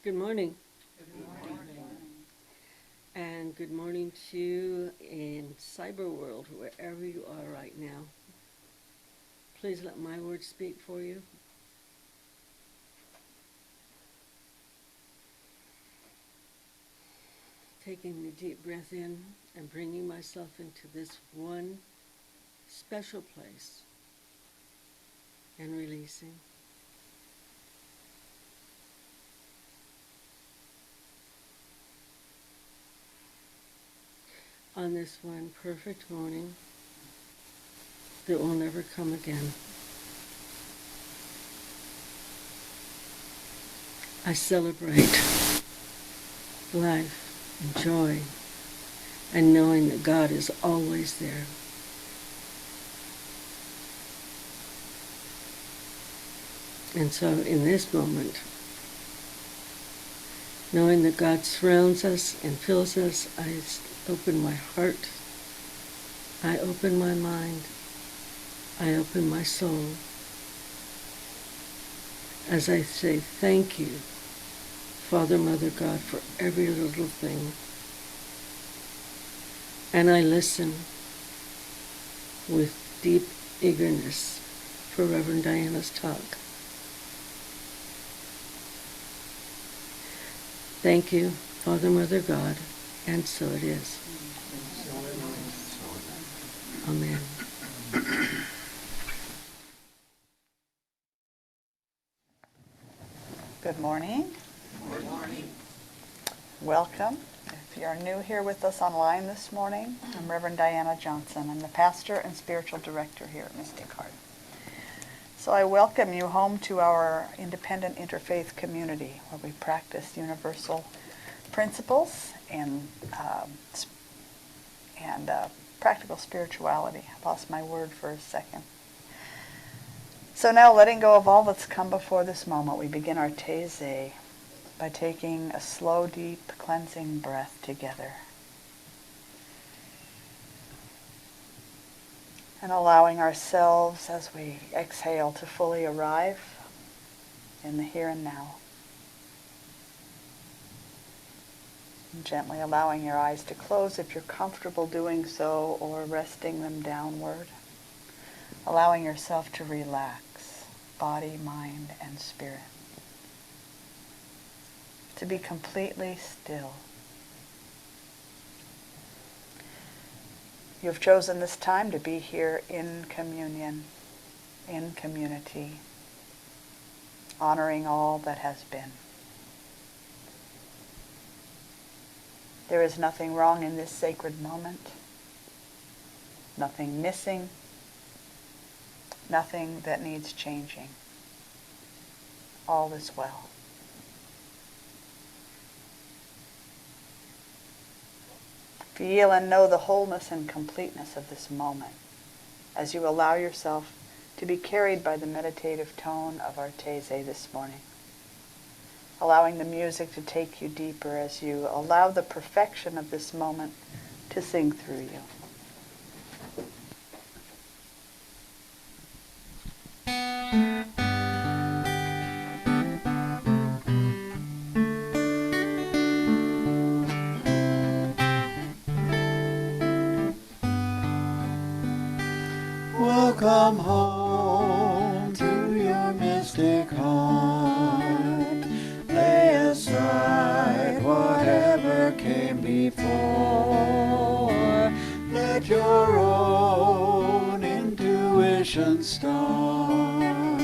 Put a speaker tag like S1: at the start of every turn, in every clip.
S1: Good morning. And good morning to you in cyber world, wherever you are right now. Please let my words speak for you. Taking a deep breath in and bringing myself into this one special place and releasing. On this one perfect morning that will never come again, I celebrate life and joy and knowing that God is always there. And so in this moment, knowing that God surrounds us and fills us, I open my heart, I open my mind, I open my soul as I say thank you, Father, Mother, God, for every little thing. And I listen with deep eagerness for Reverend Diana's talk. Thank you, Father, Mother, God, and so it is. Amen.
S2: Good morning. Good morning. Welcome. If you're new here with us online this morning, I'm Reverend Diana Johnson. I'm the pastor and spiritual director here at Mystic Heart. So I welcome you home to our independent interfaith community where we practice universal principles and practical spirituality. I lost my word for a second. So now, letting go of all that's come before this moment, we begin our Taizé by taking a slow, deep, cleansing breath together. And allowing ourselves, as we exhale, to fully arrive in the here and now. And gently allowing your eyes to close if you're comfortable doing so, or resting them downward. Allowing yourself to relax, body, mind, and spirit. To be completely still. You have chosen this time to be here in communion, in community, honoring all that has been. There is nothing wrong in this sacred moment, nothing missing, nothing that needs changing. All is well. Feel and know the wholeness and completeness of this moment as you allow yourself to be carried by the meditative tone of our Taizé this morning. Allowing the music to take you deeper as you allow the perfection of this moment to sing through you.
S3: Welcome home to your mystic heart. Lay aside whatever came before. Let your own intuition start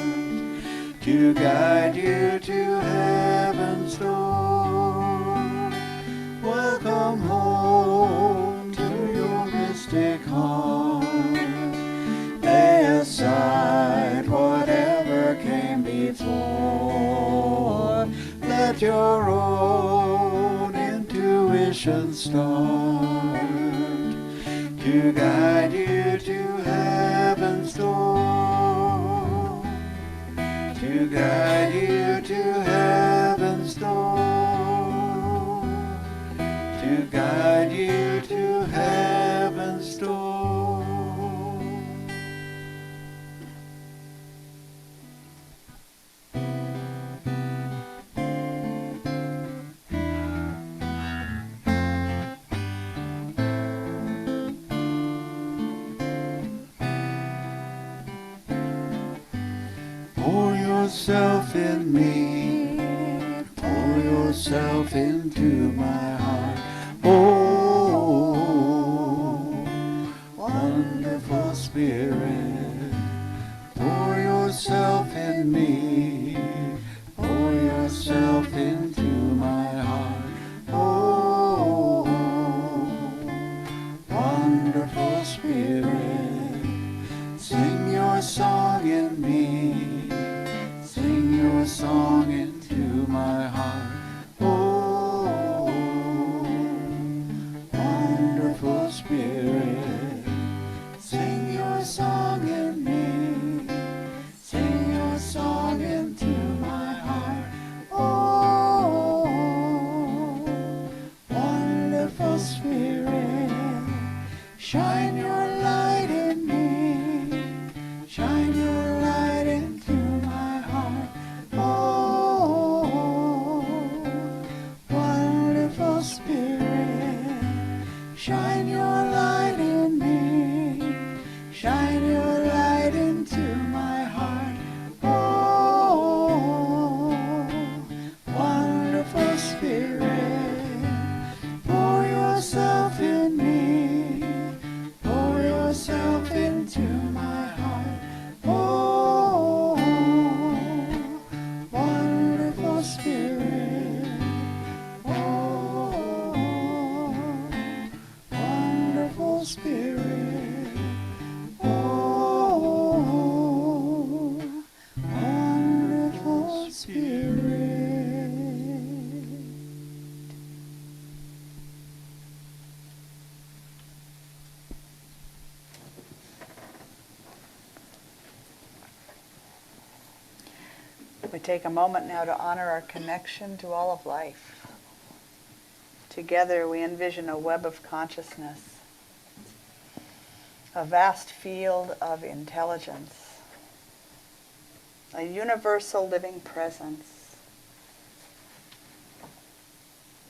S3: to guide you to heaven's door. Welcome home to your mystic heart. Lay aside whatever came before. Let your own intuition start to guide you to heaven's door. To guide you to heaven's door. To guide you to heaven's door. yourself in me. Pour yourself into my heart. Oh, wonderful Spirit, pour yourself in me. Pour yourself into my heart. Oh, wonderful Spirit, sing your song in me. Sing your song into my heart. Oh, wonderful Spirit, sing your song in me. Sing your song into my heart. Oh, wonderful Spirit, shine your light in me. Shine your light into my heart. Oh, wonderful Spirit, shine your light in me. Shine your light into my heart. Oh, wonderful Spirit, pour yourself in me. Pour yourself into my heart. Oh, wonderful Spirit. Oh, wonderful Spirit. Oh, wonderful Spirit. We take a moment now to honor our connection to all of life. Together we envision a web of consciousness, a vast field of intelligence, a universal living presence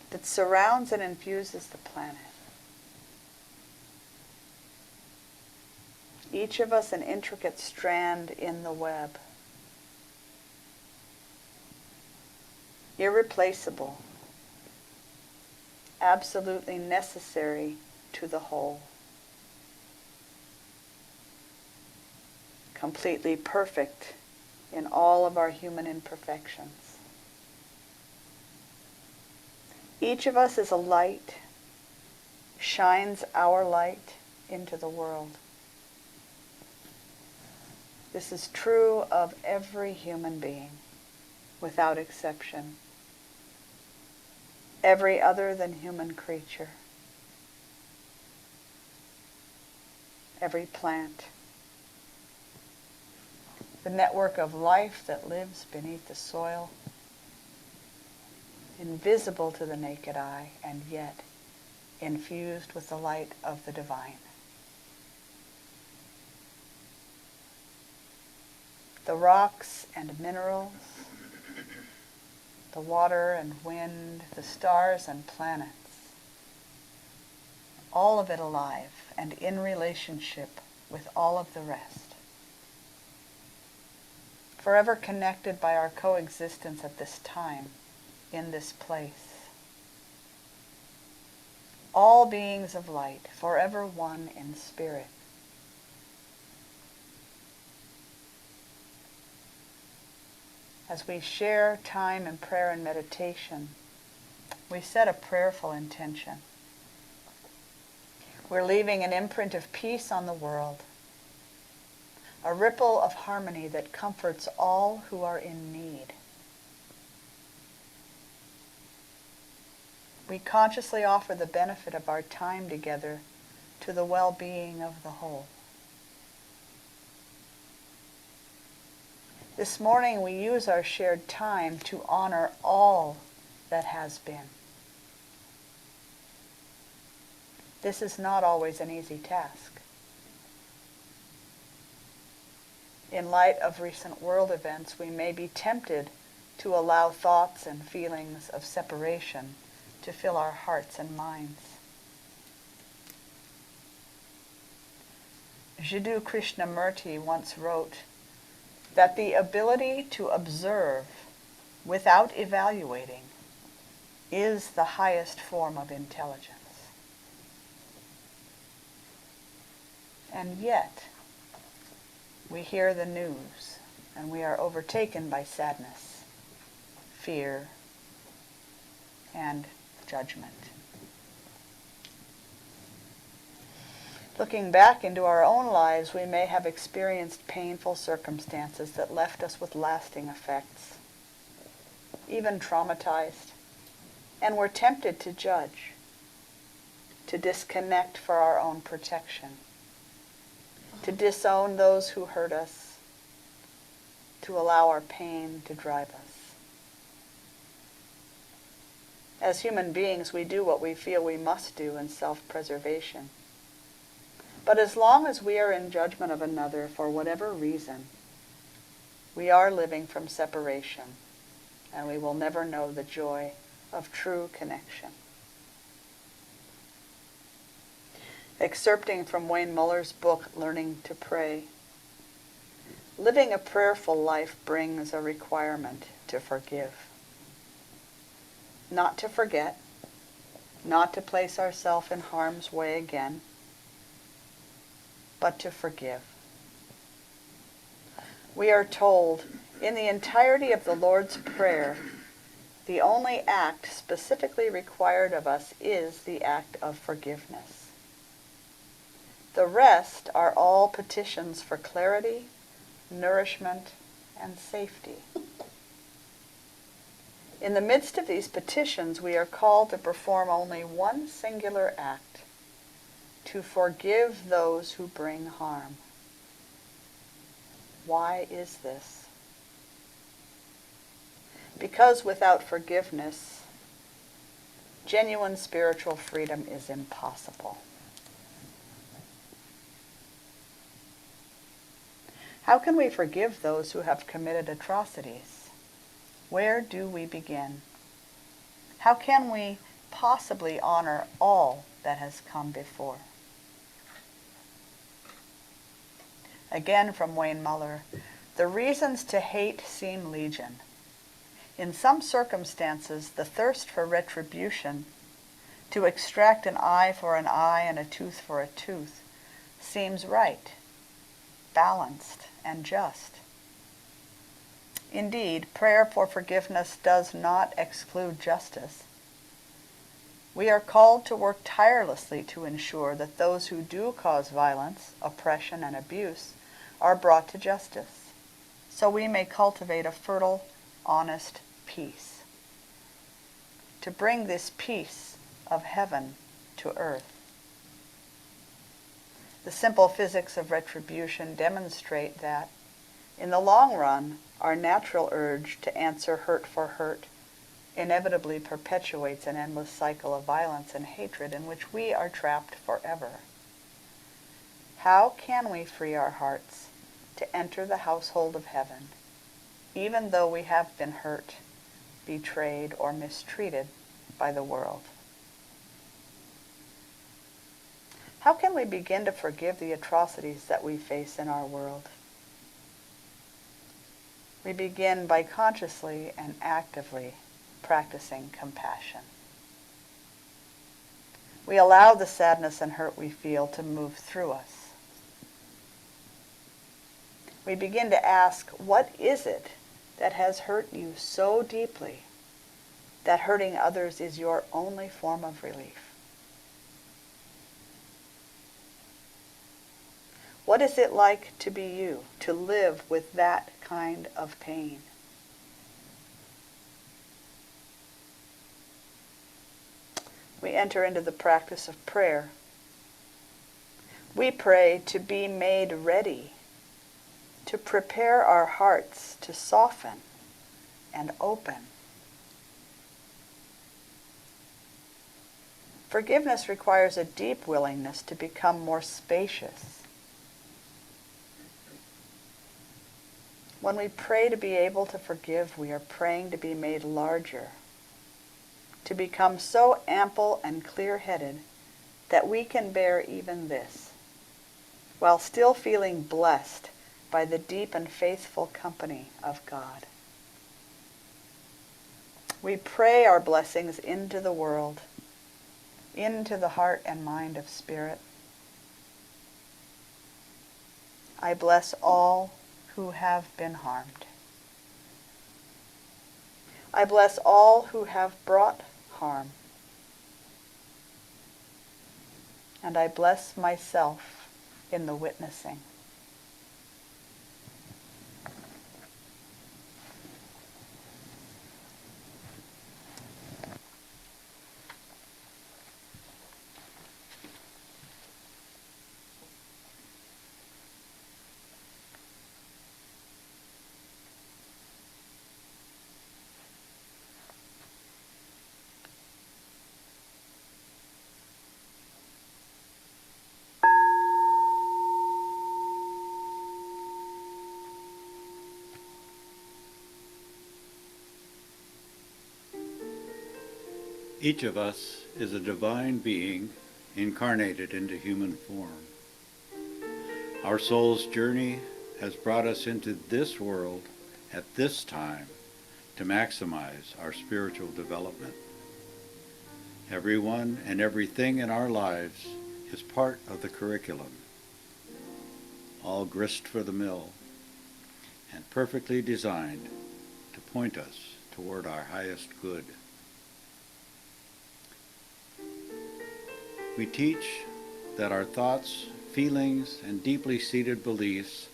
S3: that surrounds and infuses the planet. Each of us an intricate strand in the web. Irreplaceable, absolutely necessary to the whole, completely perfect in all of our human imperfections. Each of us is a light, shines our light into the world. This is true of every human being, without exception. Every other than human creature, every plant, the network of life that lives beneath the soil, invisible to the naked eye, and yet infused with the light of the divine. The rocks and minerals, the water and wind, the stars and planets, all of it alive and in relationship with all of the rest. Forever connected by our coexistence at this time, in this place. All beings of light, forever one in spirit. As we share time in prayer and meditation, we set a prayerful intention. We're leaving an imprint of peace on the world, a ripple of harmony that comforts all who are in need. We consciously offer the benefit of our time together to the well-being of the whole. This morning we use our shared time to honor all that has been. This is not always an easy task. In light of recent world events, we may be tempted to allow thoughts and feelings of separation to fill our hearts and minds. Jiddu Krishnamurti once wrote, that the ability to observe without evaluating is the highest form of intelligence. And yet, we hear the news and we are overtaken by sadness, fear, and judgment. Looking back into our own lives, we may have experienced painful circumstances that left us with lasting effects, even traumatized, and we're tempted to judge, to disconnect for our own protection, to disown those who hurt us, to allow our pain to drive us. As human beings, we do what we feel we must do in self-preservation. But as long as we are in judgment of another for whatever reason, we are living from separation, and we will never know the joy of true connection. Excerpting from Wayne Muller's book, Learning to Pray, living a prayerful life brings a requirement to forgive. Not to forget, not to place ourselves in harm's way again, but to forgive. We are told in the entirety of the Lord's Prayer, the only act specifically required of us is the act of forgiveness. The rest are all petitions for clarity, nourishment, and safety. In the midst of these petitions, we are called to perform only one singular act: to forgive those who bring harm. Why is this? Because without forgiveness, genuine spiritual freedom is impossible. How can we forgive those who have committed atrocities? Where do we begin? How can we possibly honor all that has come before? Again from Wayne Muller, the reasons to hate seem legion. In some circumstances, the thirst for retribution, to extract an eye for an eye and a tooth for a tooth, seems right, balanced, and just. Indeed, prayer for forgiveness does not exclude justice. We are called to work tirelessly to ensure that those who do cause violence, oppression, and abuse are brought to justice, so we may cultivate a fertile, honest peace. To bring this peace of heaven to earth. The simple physics of retribution demonstrate that, in the long run, our natural urge to answer hurt for hurt inevitably perpetuates an endless cycle of violence and hatred in which we are trapped forever. How can we free our hearts to enter the household of heaven, even though we have been hurt, betrayed, or mistreated by the world? How can we begin to forgive the atrocities that we face in our world? We begin by consciously and actively practicing compassion. We allow the sadness and hurt we feel to move through us. We begin to ask, what is it that has hurt you so deeply that hurting others is your only form of relief? What is it like to be you, to live with that kind of pain? We enter into the practice of prayer. We pray to be made ready, to prepare our hearts to soften and open. Forgiveness requires a deep willingness to become more spacious. When we pray to be able to forgive, we are praying to be made larger, to become so ample and clear-headed that we can bear even this, while still feeling blessed by the deep and faithful company of God. We pray our blessings into the world, into the heart and mind of Spirit. I bless all who have been harmed. I bless all who have brought harm. And I bless myself in the witnessing.
S4: Each of us is a divine being incarnated into human form. Our soul's journey has brought us into this world at this time to maximize our spiritual development. Everyone and everything in our lives is part of the curriculum, all grist for the mill and perfectly designed to point us toward our highest good. We teach that our thoughts, feelings, and deeply seated beliefs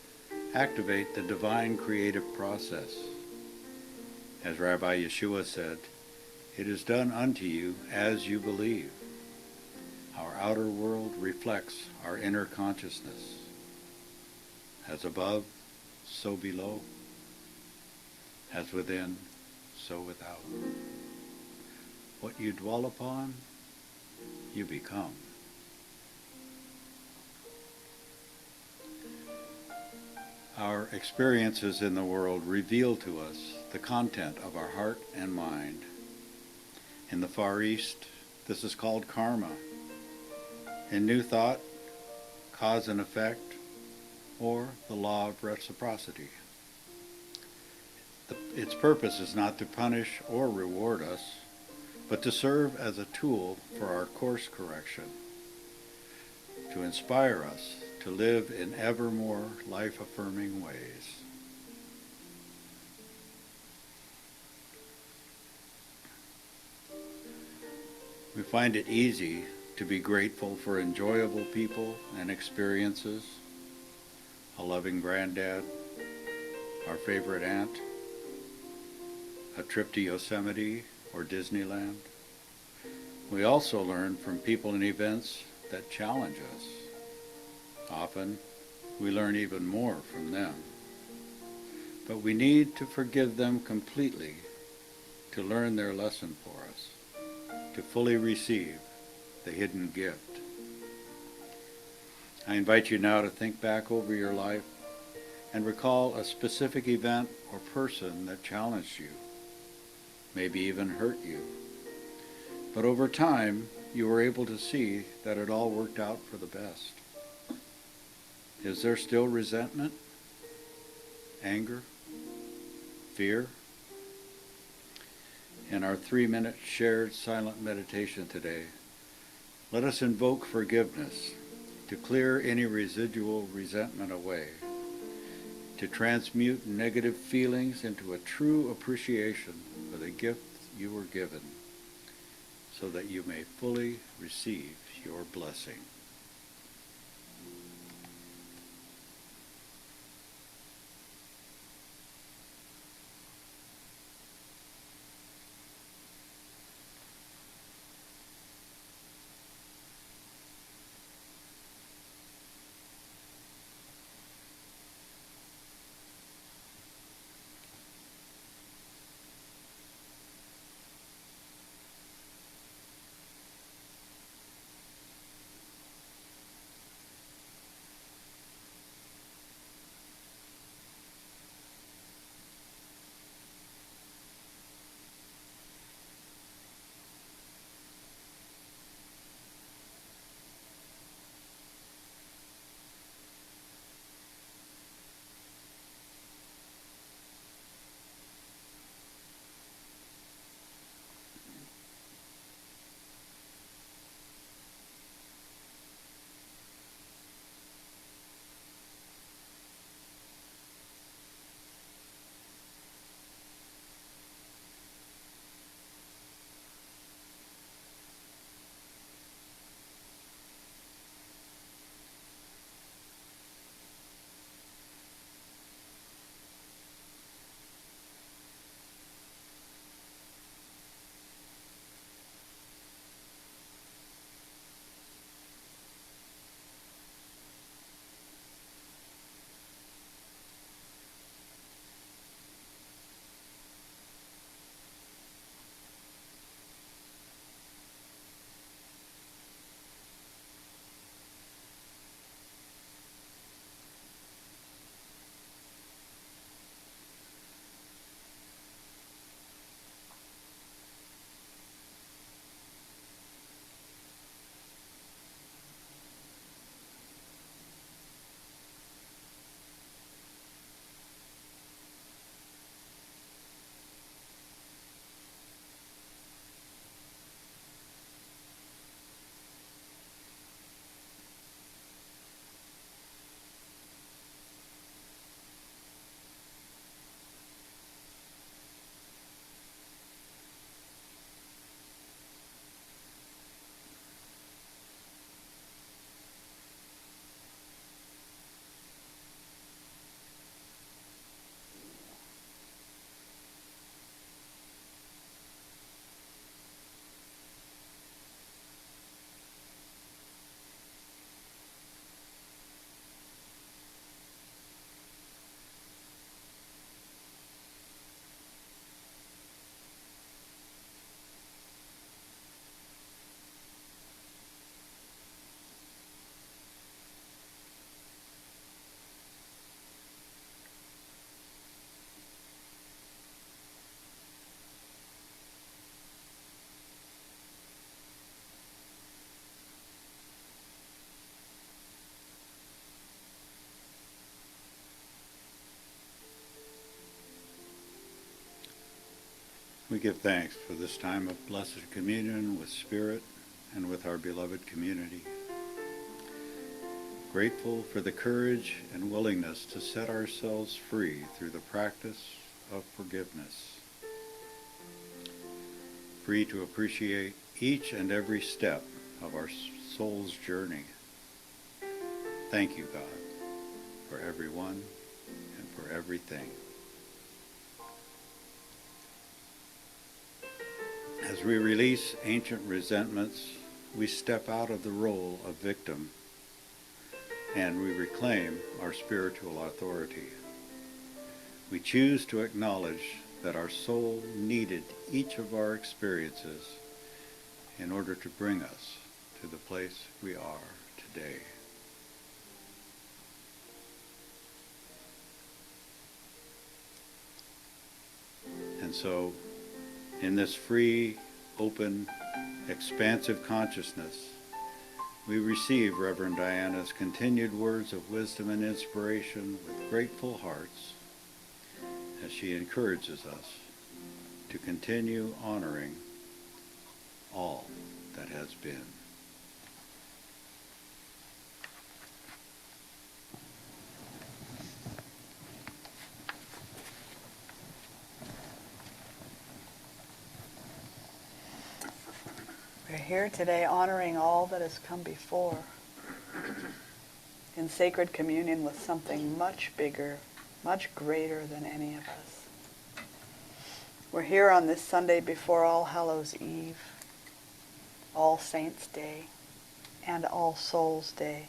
S4: activate the divine creative process. As Rabbi Yeshua said, "It is done unto you as you believe." Our outer world reflects our inner consciousness. As above, so below. As within, so without. What you dwell upon, you become. Our experiences in the world reveal to us the content of our heart and mind. In the Far East, this is called karma. In New Thought, cause and effect, or the law of reciprocity. Its purpose is not to punish or reward us, but to serve as a tool for our course correction, to inspire us to live in ever more life-affirming ways. We find it easy to be grateful for enjoyable people and experiences, a loving granddad, our favorite aunt, a trip to Yosemite or Disneyland. We also learn from people and events that challenge us. Often, we learn even more from them. But we need to forgive them completely to learn their lesson for us, to fully receive the hidden gift. I invite you now to think back over your life and recall a specific event or person that challenged you, maybe even hurt you. But over time, you were able to see that it all worked out for the best. Is there still resentment, anger, fear? In our 3-minute shared silent meditation today, let us invoke forgiveness to clear any residual resentment away, to transmute negative feelings into a true appreciation for the gift you were given, so that you may fully receive your blessing. We give thanks for this time of blessed communion with Spirit and with our beloved community. Grateful for the courage and willingness to set ourselves free through the practice of forgiveness. Free to appreciate each and every step of our soul's journey. Thank you, God, for everyone and for everything. As we release ancient resentments, we step out of the role of victim and we reclaim our spiritual authority. We choose to acknowledge that our soul needed each of our experiences in order to bring us to the place we are today. And so, in this free, open, expansive consciousness, we receive Reverend Diana's continued words of wisdom and inspiration with grateful hearts as she encourages us to continue honoring all that has been.
S3: We're here today honoring all that has come before in sacred communion with something much bigger, much greater than any of us. We're here on this Sunday before All Hallows Eve, All Saints' Day, and All Souls' Day,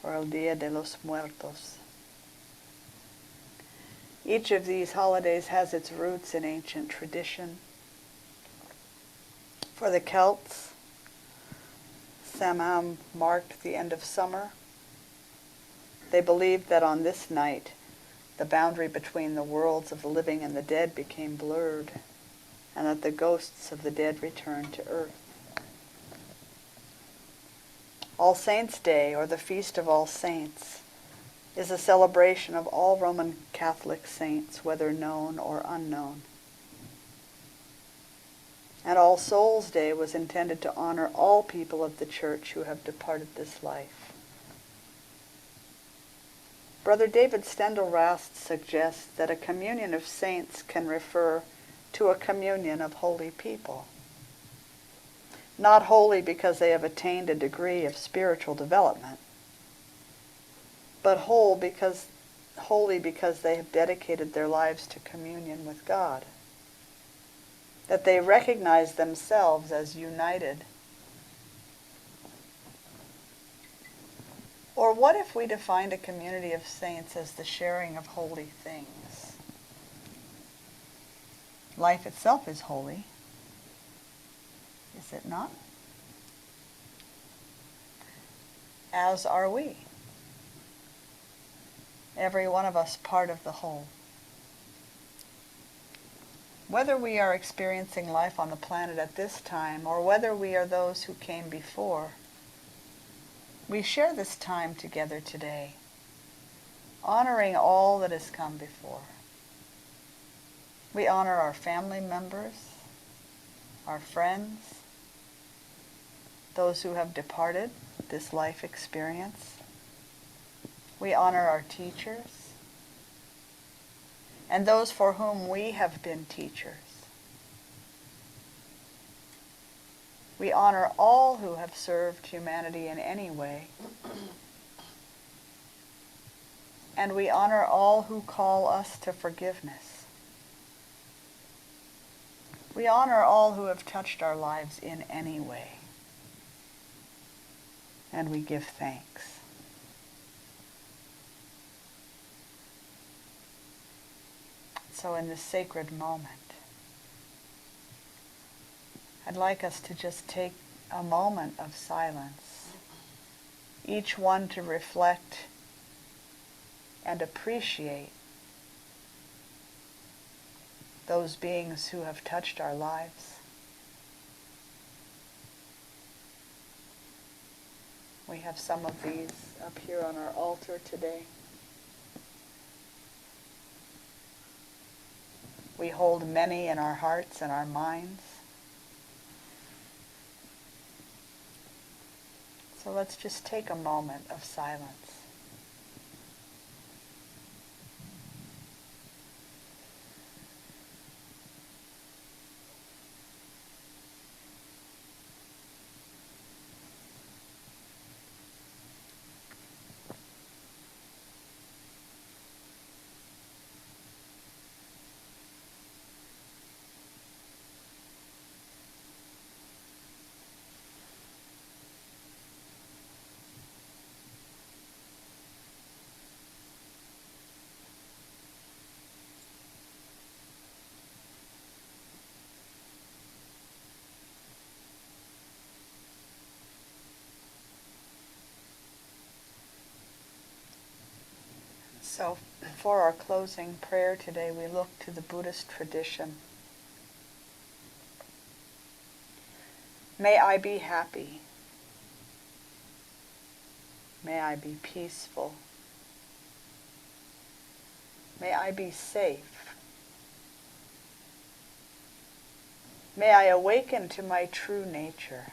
S3: or El Día de los Muertos. Each of these holidays has its roots in ancient tradition. For the Celts, Samhain marked the end of summer. They believed that on this night, the boundary between the worlds of the living and the dead became blurred, and that the ghosts of the dead returned to earth. All Saints' Day, or the Feast of All Saints, is a celebration of all Roman Catholic saints, whether known or unknown. And All Souls' Day was intended to honor all people of the Church who have departed this life. Brother David Stendel-Rast suggests that a communion of saints can refer to a communion of holy people. Not holy because they have attained a degree of spiritual development, but holy because they have dedicated their lives to communion with God. That they recognize themselves as united. Or what if we defined a community of saints as the sharing of holy things? Life itself is holy, is it not? As are we. Every one of us part of the whole. Whether we are experiencing life on the planet at this time, or whether we are those who came before, we share this time together today, honoring all that has come before. We honor our family members, our friends, those who have departed this life experience. We honor our teachers, and those for whom we have been teachers. We honor all who have served humanity in any way. And we honor all who call us to forgiveness. We honor all who have touched our lives in any way. And we give thanks. So in this sacred moment, I'd like us to just take a moment of silence, each one to reflect and appreciate those beings who have touched our lives. We have some of these up here on our altar today. We hold many in our hearts and our minds. So let's just take a moment of silence. So for our closing prayer today, we look to the Buddhist tradition. May I be happy. May I be peaceful. May I be safe. May I awaken to my true nature.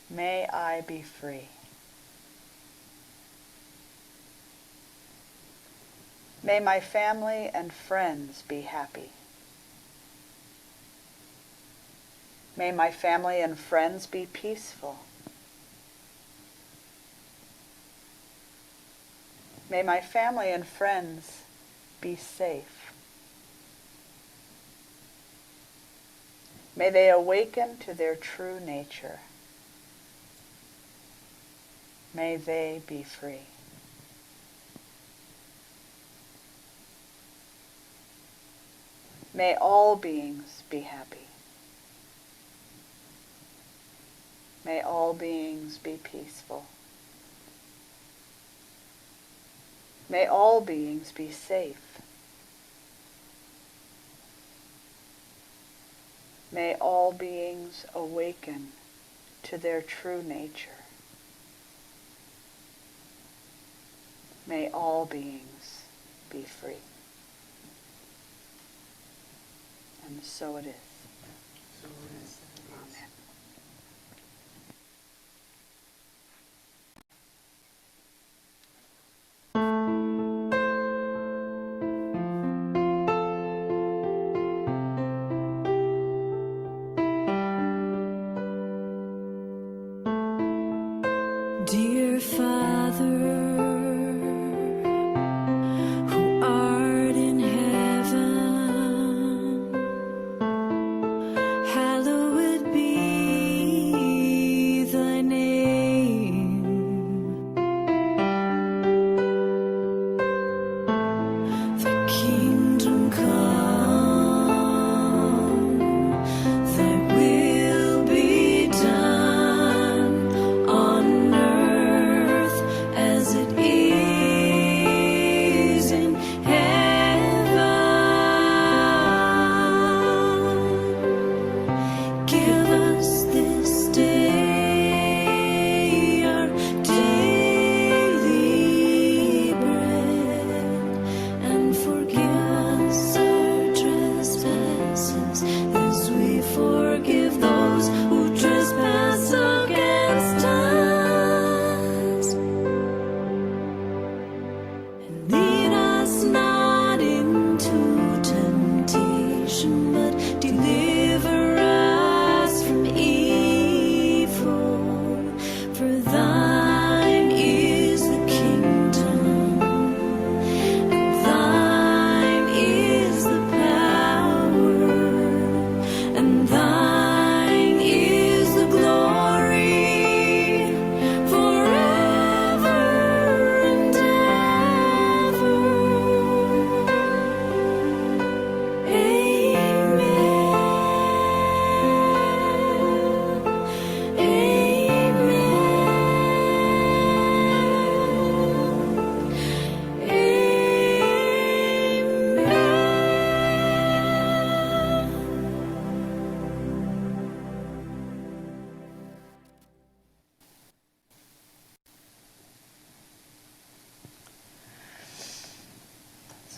S3: May I be free. May my family and friends be happy. May my family and friends be peaceful. May my family and friends be safe. May they awaken to their true nature. May they be free. May all beings be happy. May all beings be peaceful. May all beings be safe. May all beings awaken to their true nature. May all beings be free. And so it is. Amen.
S5: Dear Father, who art in heaven, hallowed be thy name. Thy kingdom come, thy will be done on earth as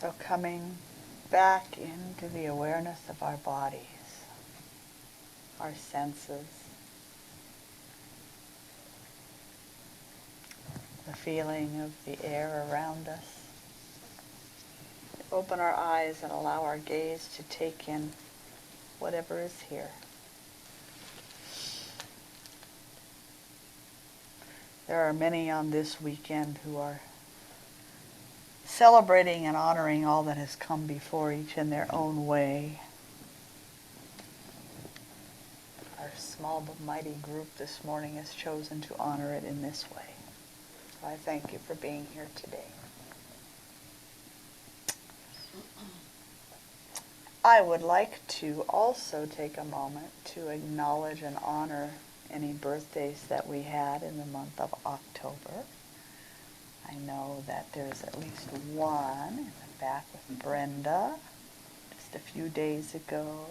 S3: So coming back into the awareness of our bodies, our senses, the feeling of the air around us. Open our eyes and allow our gaze to take in whatever is here. There are many on this weekend who are celebrating and honoring all that has come before, each in their own way. Our small but mighty group this morning has chosen to honor it in this way. So I thank you for being here today. I would like to also take a moment to acknowledge and honor any birthdays that we had in the month of October. I know that there's at least one in the back with Brenda just a few days ago.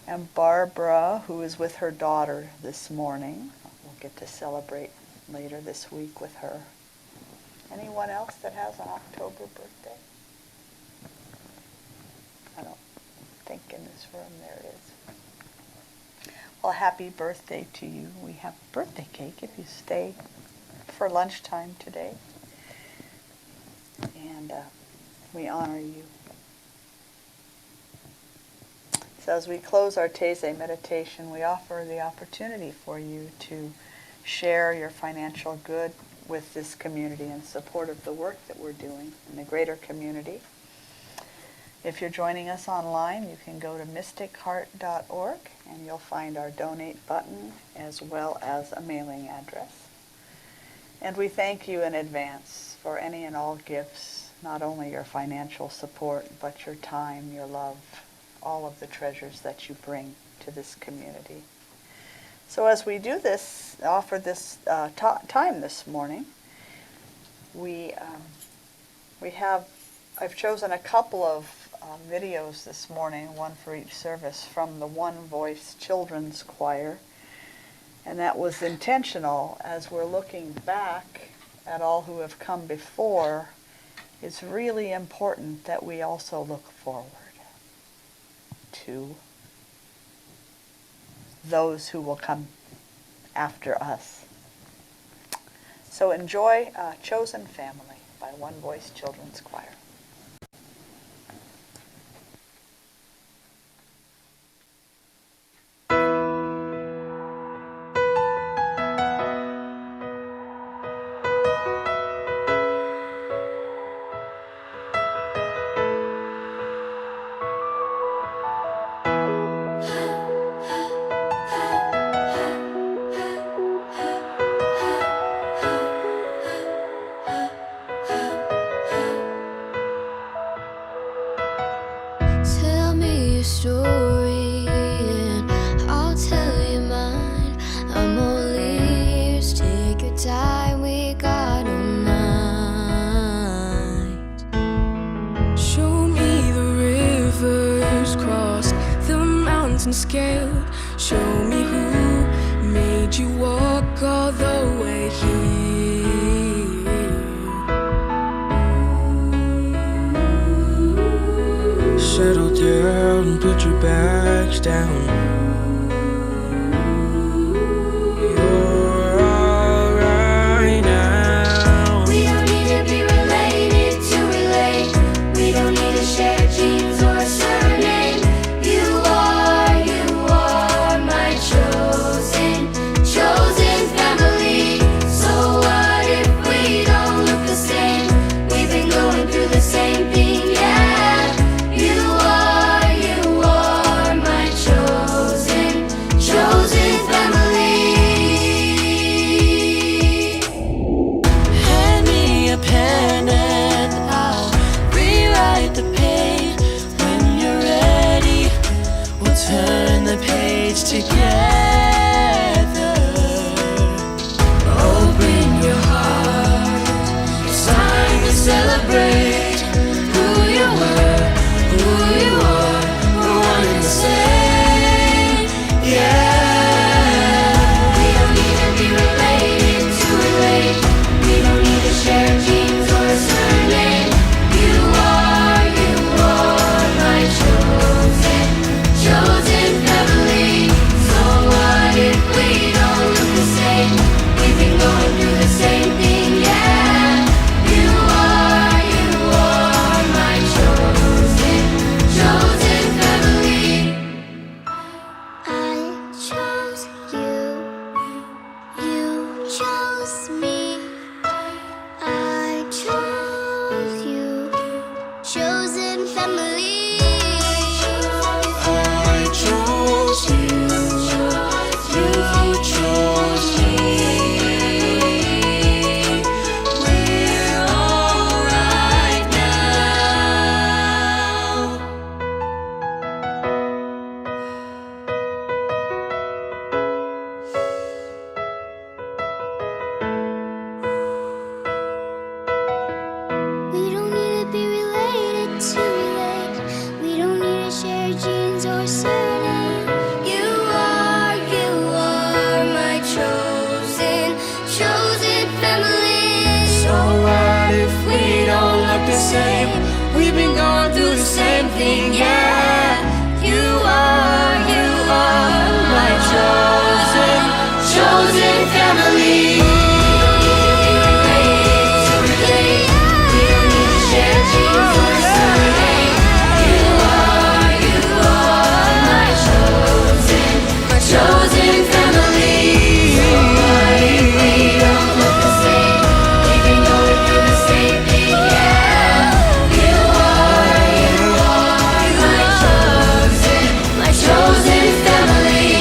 S3: And Barbara, who is with her daughter this morning. We'll get to celebrate later this week with her. Anyone else that has an October birthday? I don't think in this room there is. Well, happy birthday to you. We have birthday cake if you stay for lunchtime today. And we honor you. So as we close our Taizé meditation, we offer the opportunity for you to share your financial good with this community in support of the work that we're doing in the greater community. If you're joining us online, you can go to mysticheart.org and you'll find our donate button as well as a mailing address. And we thank you in advance for any and all gifts, not only your financial support, but your time, your love, all of the treasures that you bring to this community. So as we do this, offer this time this morning, I've chosen a couple of videos this morning, one for each service, from the One Voice Children's Choir. And that was intentional. As we're looking back at all who have come before, it's really important that we also look forward to those who will come after us. So enjoy Chosen Family by One Voice Children's Choir.
S5: Tell me your story and I'll tell you mine. I'm all ears. Take your time, we got all night. Show me the rivers crossed, the mountains scaled. Show me who made you walk all the way here.
S6: Settle down, put your bags down. You're alright now.
S5: We don't need to be related to relate. We don't need to share genes or surname. You are my chosen family. So what if we don't look the same? We've been going through the same thing, yeah. You are my chosen same thing, yeah. You are my chosen family. Chosen family. So what if we don't look the same, even though we do the same thing? Yeah, you are my chosen family.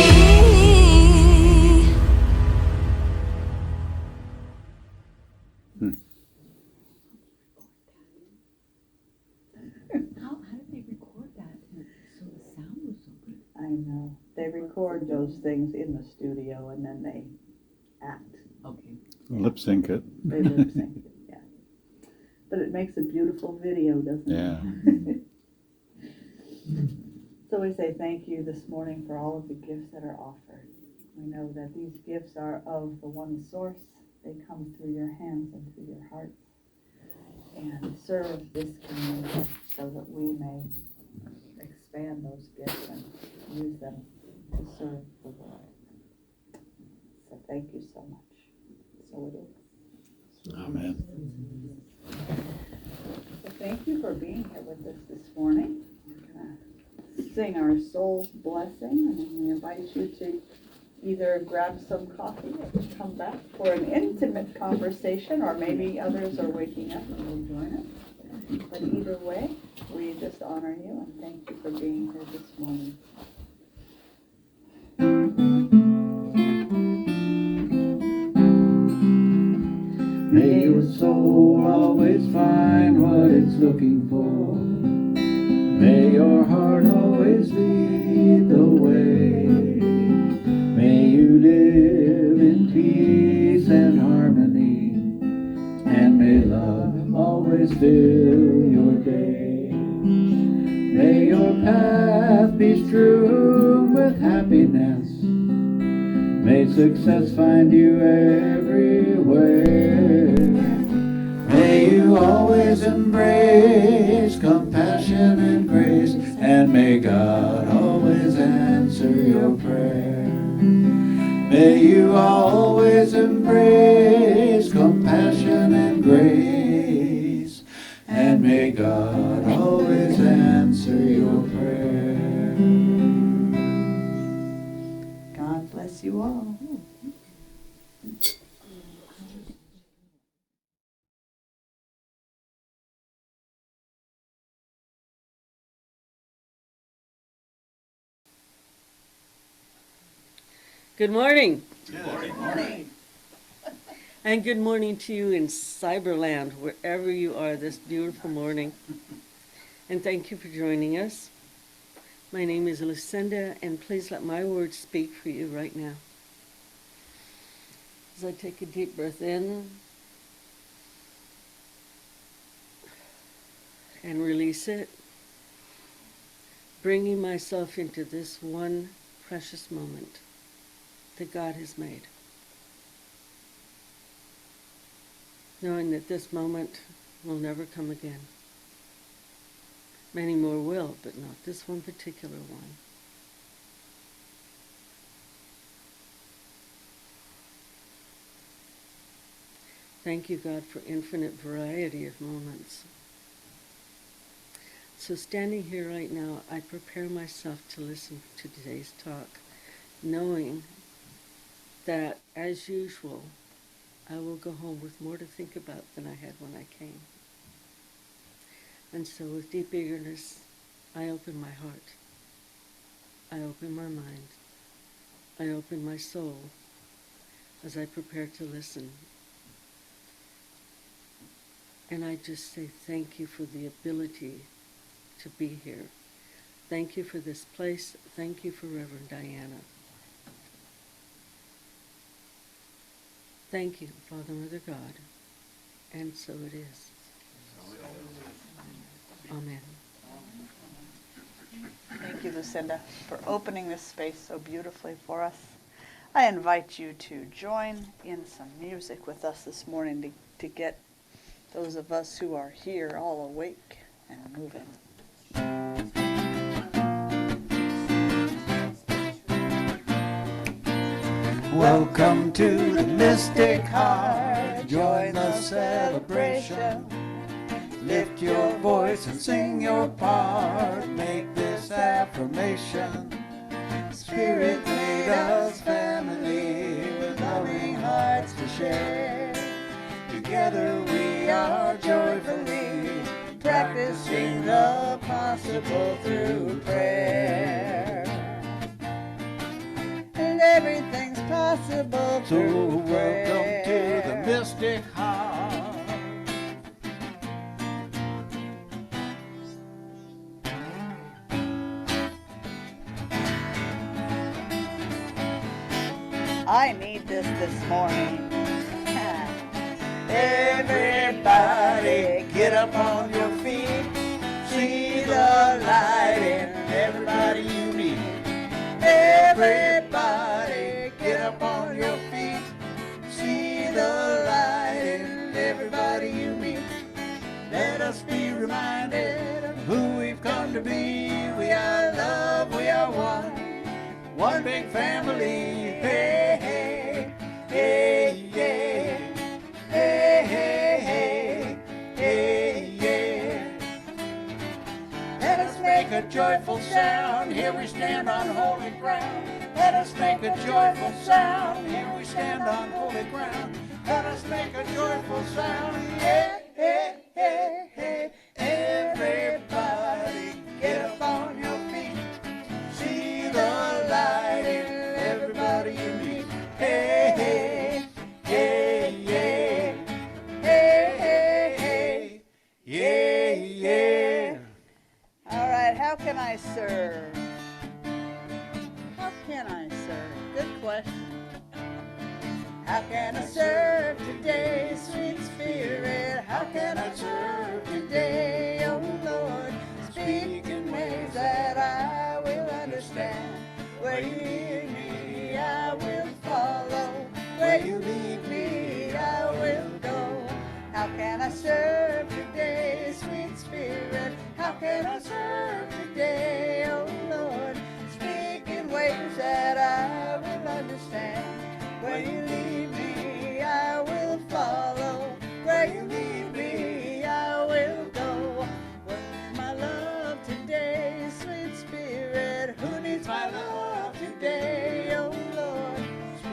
S3: I know. They record those things in the studio and then they act.
S4: Lip sync it.
S3: They lip sync it, yeah. But it makes a beautiful video, doesn't it?
S4: Yeah.
S3: So we say thank you this morning for all of the gifts that are offered. We know that these gifts are of the one source. They come through your hands and through your hearts and serve this community so that we may expand those gifts and use them to serve the world. So thank you so much. So it is.
S4: Amen.
S3: So thank you for being here with us this morning. We're going to sing our soul's blessing, and then we invite you to either grab some coffee or come back for an intimate conversation, or maybe others are waking up and will join us. But either way, we just honor you and thank you for being here this morning.
S7: May your soul always find what it's looking for. May your heart always lead the way. May you live in peace and harmony, and may love always fill your day. May your path be strewn with happiness. May success find you everywhere. May you always embrace compassion and grace, and may God always answer your prayer. May you always embrace compassion and grace, and may God always answer your prayer.
S3: God bless you all.
S1: Good morning. Good morning. And good morning to you in Cyberland, wherever you are this beautiful morning. And thank you for joining us. My name is Lucinda, and please let my words speak for you right now. As I take a deep breath in and release it, bringing myself into this one precious moment that God has made. Knowing that this moment will never come again. Many more will, but not this one particular one. Thank you, God, for infinite variety of moments. So standing here right now, I prepare myself to listen to today's talk, knowing that, as usual, I will go home with more to think about than I had when I came. And so with deep eagerness, I open my heart. I open my mind. I open my soul as I prepare to listen. And I just say thank you for the ability to be here. Thank you for this place. Thank you for Reverend Diana. Thank you, Father, Mother, God. And so it is. Amen.
S3: Thank you, Lucinda, for opening this space so beautifully for us. I invite you to join in some music with us this morning to get those of us who are here all awake and moving.
S7: Welcome to the Mystic Heart. Join the celebration. Lift your voice and sing your part. Make this affirmation. Spirit made us family with loving hearts to share. Together we are joyfully practicing the possible through prayer. And everything's possible through prayer. So welcome to the Mystic Heart.
S3: I need this morning.
S7: Everybody get up on your feet. See the light in everybody you meet. Everybody get up on your feet. See the light in everybody you meet. Let us be reminded of who we've come to be. We are love, we are one big family. Hey, hey, hey, yeah. Hey, hey, hey, hey, yeah. Let us make a joyful sound. Here we stand on holy ground. Let us make a joyful sound. Here we stand on holy ground. Let us make a joyful sound. Yeah, hey, hey, hey. Everybody get up on your feet. See the light in everybody you meet. Hey, hey, hey, yeah. Hey, hey, hey, yeah, yeah.
S3: All right, how can I serve? How can I serve? Good question. How can I serve today, sweet Spirit? How can I serve today, oh Lord? Speak in ways that I will understand. Where you lead me, I will follow. Where you lead me, I will go. How can I serve today, sweet Spirit? How can I serve today, oh Lord? Speak in ways that I will understand. Where you lead me, I will follow. Where you lead me, I will go. Where's my love today, sweet Spirit? Who needs my love today, oh Lord?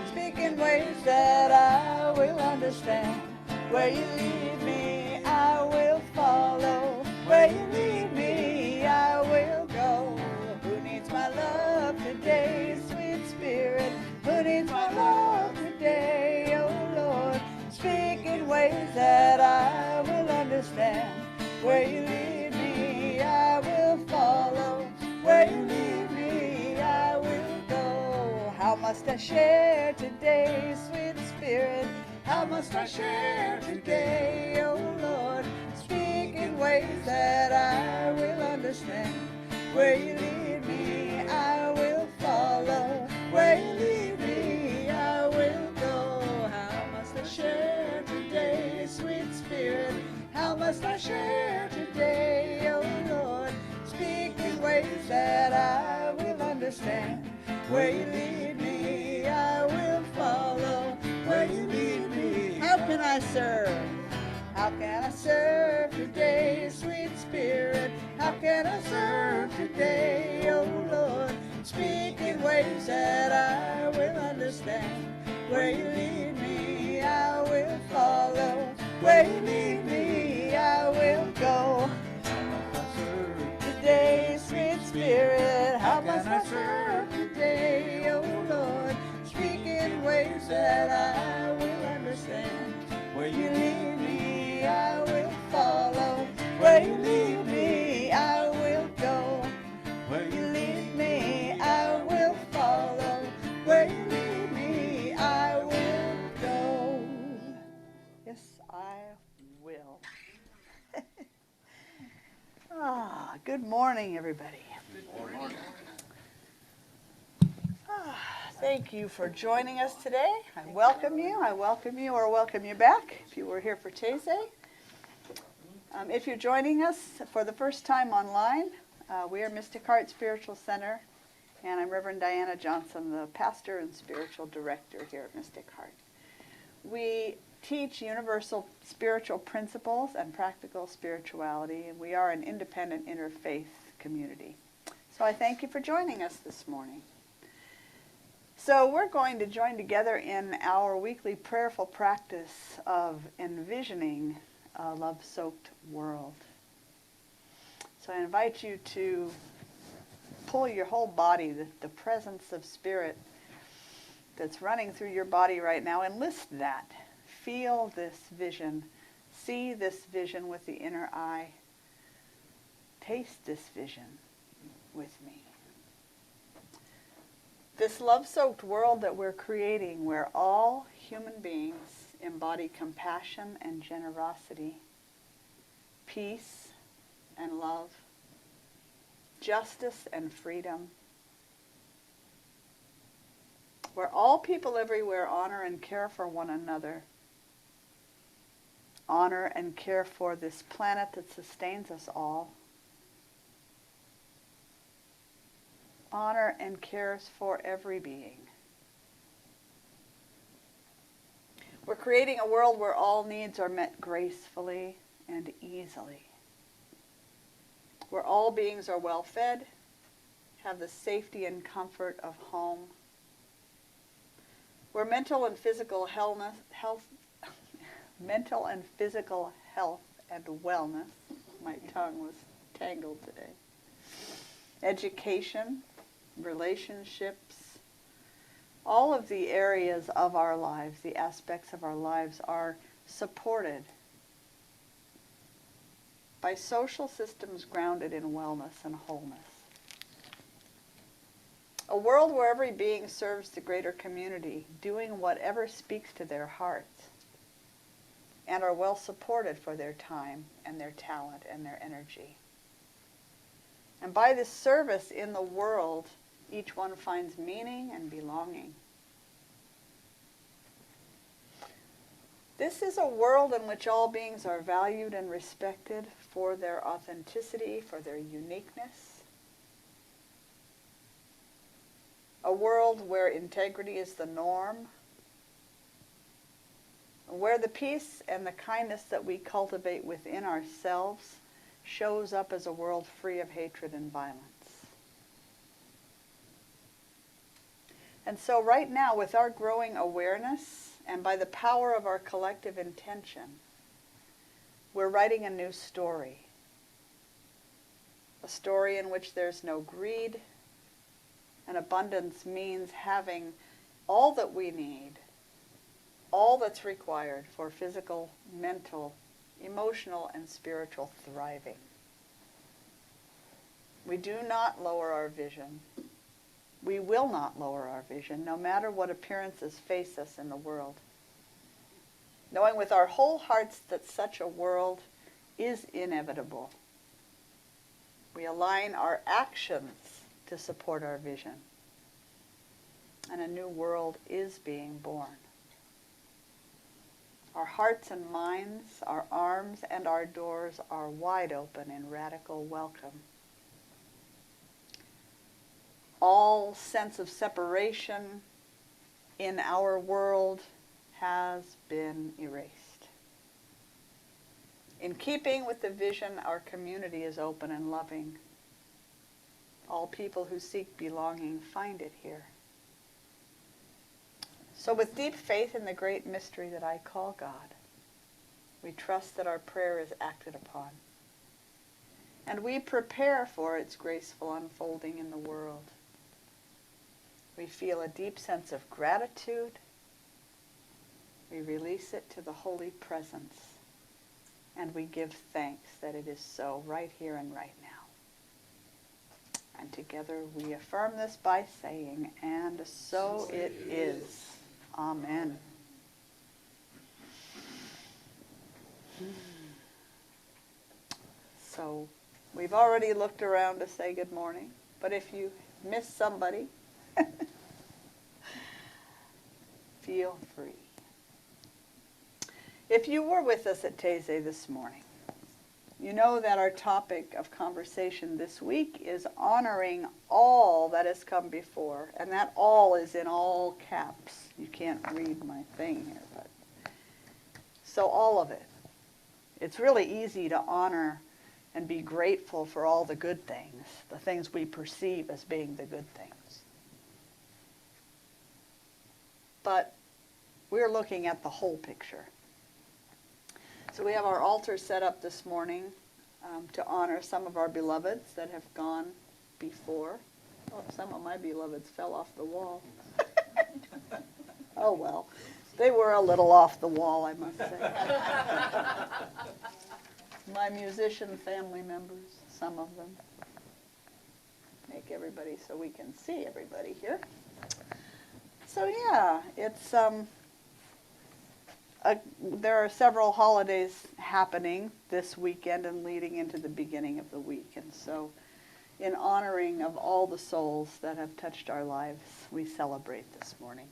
S3: Speak in ways that I will understand. Where you lead me, I will follow. Where you lead me, I will go. Who needs my love today, sweet Spirit? Who needs my love today, oh Lord? Speak in ways that I will understand. Where you lead me, I will follow. Where you lead me, I will go. How must I share today, sweet Spirit? How must I share today, oh Lord? Speak in ways that I will understand. Where you lead me, I will follow. Where you lead me, I will go. How must I share today, sweet Spirit? How must I share today, oh Lord? Speak in ways that I will understand. Where you lead me, I will follow. Where you lead me, how can I serve? How can I serve today, sweet Spirit? How can I serve today, oh Lord? Speak in ways that I will understand. Where you lead me, I will follow. Where you lead me, I will go. Today, sweet Spirit, how must I serve today, oh Lord? Speak in ways that I will understand. Where you lead me, I will follow. Where you lead me, I will go. Where you lead me, I will follow. Where you lead me, I will go. Yes, I will. Good morning, everybody. Good morning. Thank you for joining us today. I welcome you or welcome you back if you were here for Taizé. If you're joining us for the first time online, we are Mystic Heart Spiritual Center And I'm Reverend Diana Johnson, the pastor and spiritual director here at Mystic Heart. We teach universal spiritual principles and practical spirituality, and we are an independent interfaith community. So I thank you for joining us this morning. So we're going to join together in our weekly prayerful practice of envisioning a love-soaked world. So I invite you to pull your whole body, the presence of spirit that's running through your body right now, and list that. Feel this vision. See this vision with the inner eye. Taste this vision with me. This love-soaked world that we're creating, where all human beings embody compassion and generosity, peace and love, justice and freedom, where all people everywhere honor and care for one another, honor and care for this planet that sustains us all, honor and cares for every being. We're creating a world where all needs are met gracefully and easily, where all beings are well fed, have the safety and comfort of home, where mental and physical health and wellness, my tongue was tangled today, education, relationships, all of the areas of our lives, the aspects of our lives are supported by social systems grounded in wellness and wholeness. A world where every being serves the greater community, doing whatever speaks to their hearts, and are well supported for their time and their talent and their energy. And by this service in the world, each one finds meaning and belonging. This is a world in which all beings are valued and respected for their authenticity, for their uniqueness. A world where integrity is the norm, where the peace and the kindness that we cultivate within ourselves shows up as a world free of hatred and violence. And so right now, with our growing awareness and by the power of our collective intention, we're writing a new story. A story in which there's no greed, and abundance means having all that we need, all that's required for physical, mental, emotional, and spiritual thriving. We do not lower our vision. We will not lower our vision, no matter what appearances face us in the world. Knowing with our whole hearts that such a world is inevitable. We align our actions to support our vision. And a new world is being born. Our hearts and minds, our arms and our doors are wide open in radical welcome. All sense of separation in our world has been erased. In keeping with the vision, our community is open and loving. All people who seek belonging find it here. So with deep faith in the great mystery that I call God, we trust that our prayer is acted upon. And we prepare for its graceful unfolding in the world. We feel a deep sense of gratitude. We release it to the holy presence. And we give thanks that it is so right here and right now. And together we affirm this by saying, and so it is. Amen. So we've already looked around to say good morning, but if you miss somebody, feel free. If you were with us at Taizé this morning, You know that our topic of conversation this week is honoring all that has come before, and that all is in all caps. You can't read my thing here, but so all of it. It's really easy to honor and be grateful for all the good things, the things we perceive as being the good things. But we're looking at the whole picture. So we have our altar set up this morning to honor some of our beloveds that have gone before. Oh, some of my beloveds fell off the wall. Oh well, they were a little off the wall, I must say. My musician family members, some of them. Make everybody so we can see everybody here. So yeah, it's there are several holidays happening this weekend and leading into the beginning of the week. And so in honoring of all the souls that have touched our lives, we celebrate this morning.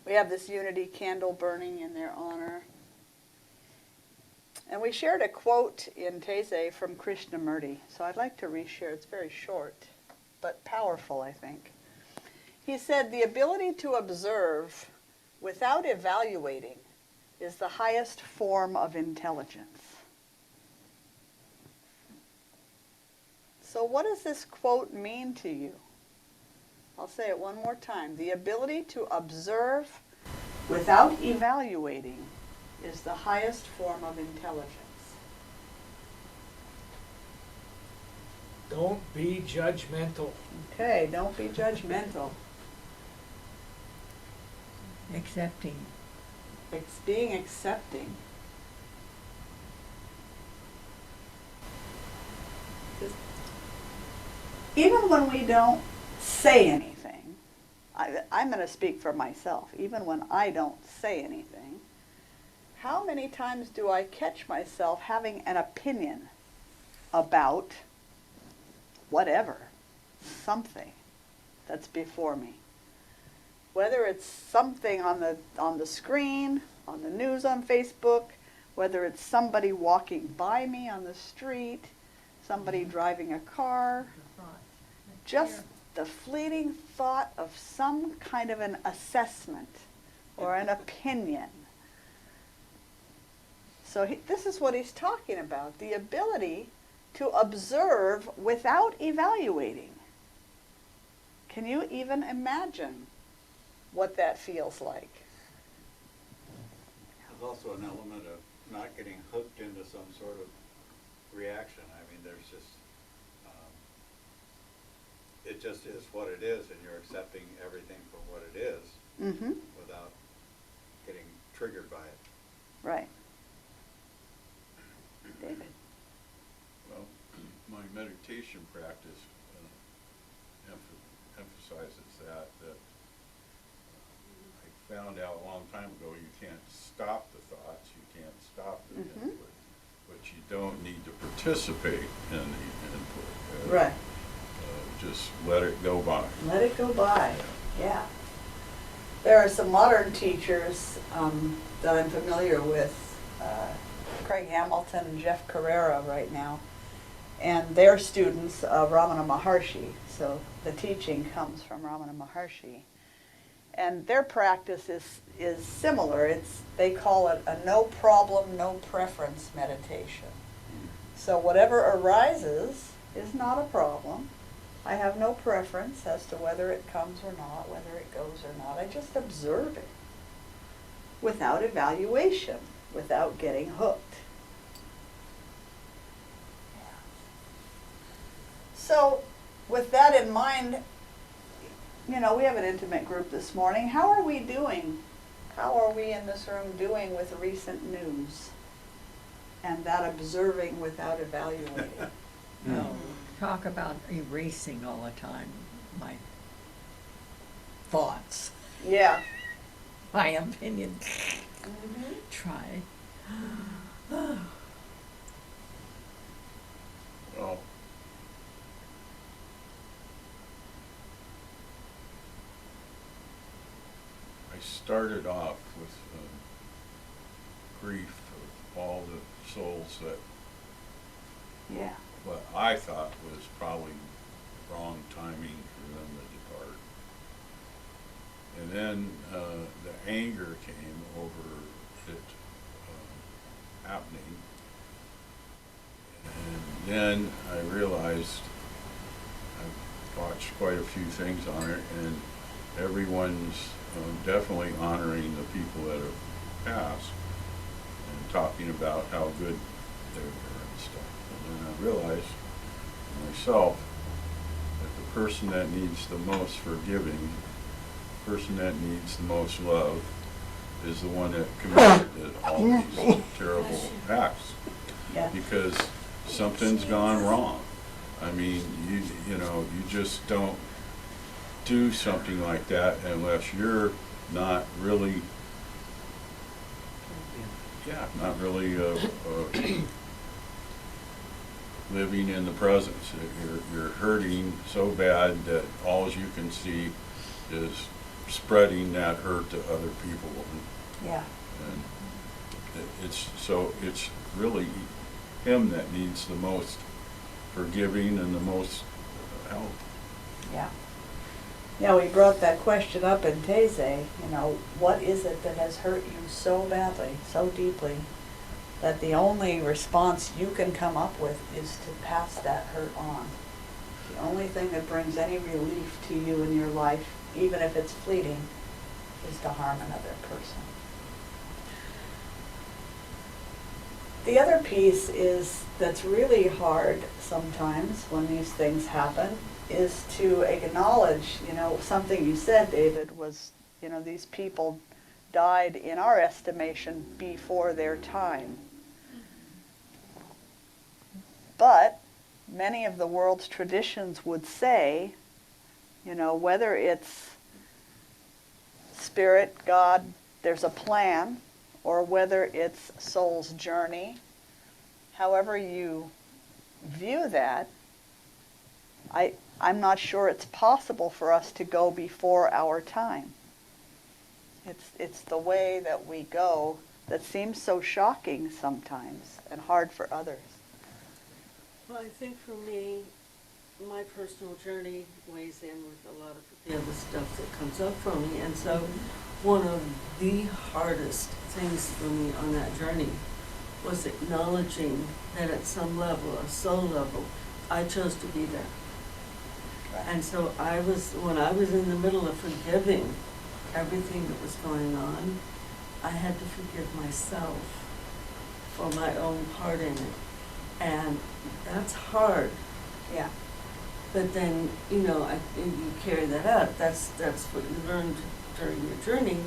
S3: We have this unity candle burning in their honor. And we shared a quote in Taizé from Krishnamurti. So I'd like to reshare. It's very short, but powerful, I think. He said, "The ability to observe without evaluating is the highest form of intelligence." So what does this quote mean to you? I'll say it one more time. The ability to observe without evaluating is the highest form of intelligence.
S8: Don't be judgmental.
S3: Okay, don't be judgmental.
S9: Accepting.
S3: It's being accepting. Even when we don't say anything, I'm going to speak for myself, even when I don't say anything, how many times do I catch myself having an opinion about whatever, something that's before me? Whether it's something on the screen, on the news on Facebook, whether it's somebody walking by me on the street, somebody driving a car, just the fleeting thought of some kind of an assessment or an opinion. So this is what he's talking about, the ability to observe without evaluating. Can you even imagine what that feels like?
S4: There's also an element of not getting hooked into some sort of reaction. I mean, there's just, it just is what it is, and you're accepting everything for what it is without getting triggered by it.
S3: Right. David?
S10: Well, my meditation practice emphasizes that I found out a long time ago you can't stop the thoughts, you can't stop the input, but you don't need to participate in the input.
S3: Right.
S10: Just let it go by.
S3: Let it go by, yeah. There are some modern teachers that I'm familiar with, Craig Hamilton and Jeff Carrera right now, and they're students of Ramana Maharshi, so the teaching comes from Ramana Maharshi. And their practice is similar. They call it a no problem, no preference meditation. So whatever arises is not a problem. I have no preference as to whether it comes or not, whether it goes or not. I just observe it without evaluation, without getting hooked. So with that in mind, you know, we have an intimate group this morning. How are we doing? How are we in this room doing with recent news and that observing without evaluating?
S9: No, talk about erasing all the time my thoughts,
S3: Yeah.
S9: my opinions. Try.
S10: Well, I started off with grief all the souls that
S3: Yeah.
S10: what I thought was probably wrong timing for them to depart. And then the anger came over it happening. And then I realized I've watched quite a few things on it, and everyone's definitely honoring the people that have passed and talking about how good they were and stuff. And then I realized myself that the person that needs the most forgiving, the person that needs the most love, is the one that committed all these terrible acts.
S3: Yeah.
S10: Because something's gone wrong. I mean, you know, you just don't do something like that unless you're not really, not really living in the presence. You're hurting so bad that all you can see is spreading that hurt to other people.
S3: Yeah.
S10: And it's really him that needs the most forgiving and the most help.
S3: Yeah. Yeah, we brought that question up in Taizé, you know, what is it that has hurt you so badly, so deeply, that the only response you can come up with is to pass that hurt on. The only thing that brings any relief to you in your life, even if it's fleeting, is to harm another person. The other piece is that's really hard sometimes when these things happen is to acknowledge, you know, something you said, David, was, you know, these people died in our estimation before their time. But many of the world's traditions would say, you know, whether it's spirit, God, there's a plan, or whether it's soul's journey, however you view that, I'm not sure it's possible for us to go before our time. It's the way that we go that seems so shocking sometimes and hard for others.
S1: Well, I think for me, my personal journey weighs in with a lot of the other stuff that comes up for me. And so one of the hardest things for me on that journey was acknowledging that at some level, a soul level, I chose to be there.
S3: Right.
S1: And so when I was in the middle of forgiving everything that was going on, I had to forgive myself for my own part in it. And that's hard.
S3: Yeah.
S1: But then, you know, you carry that out. That's what you learned during your journey.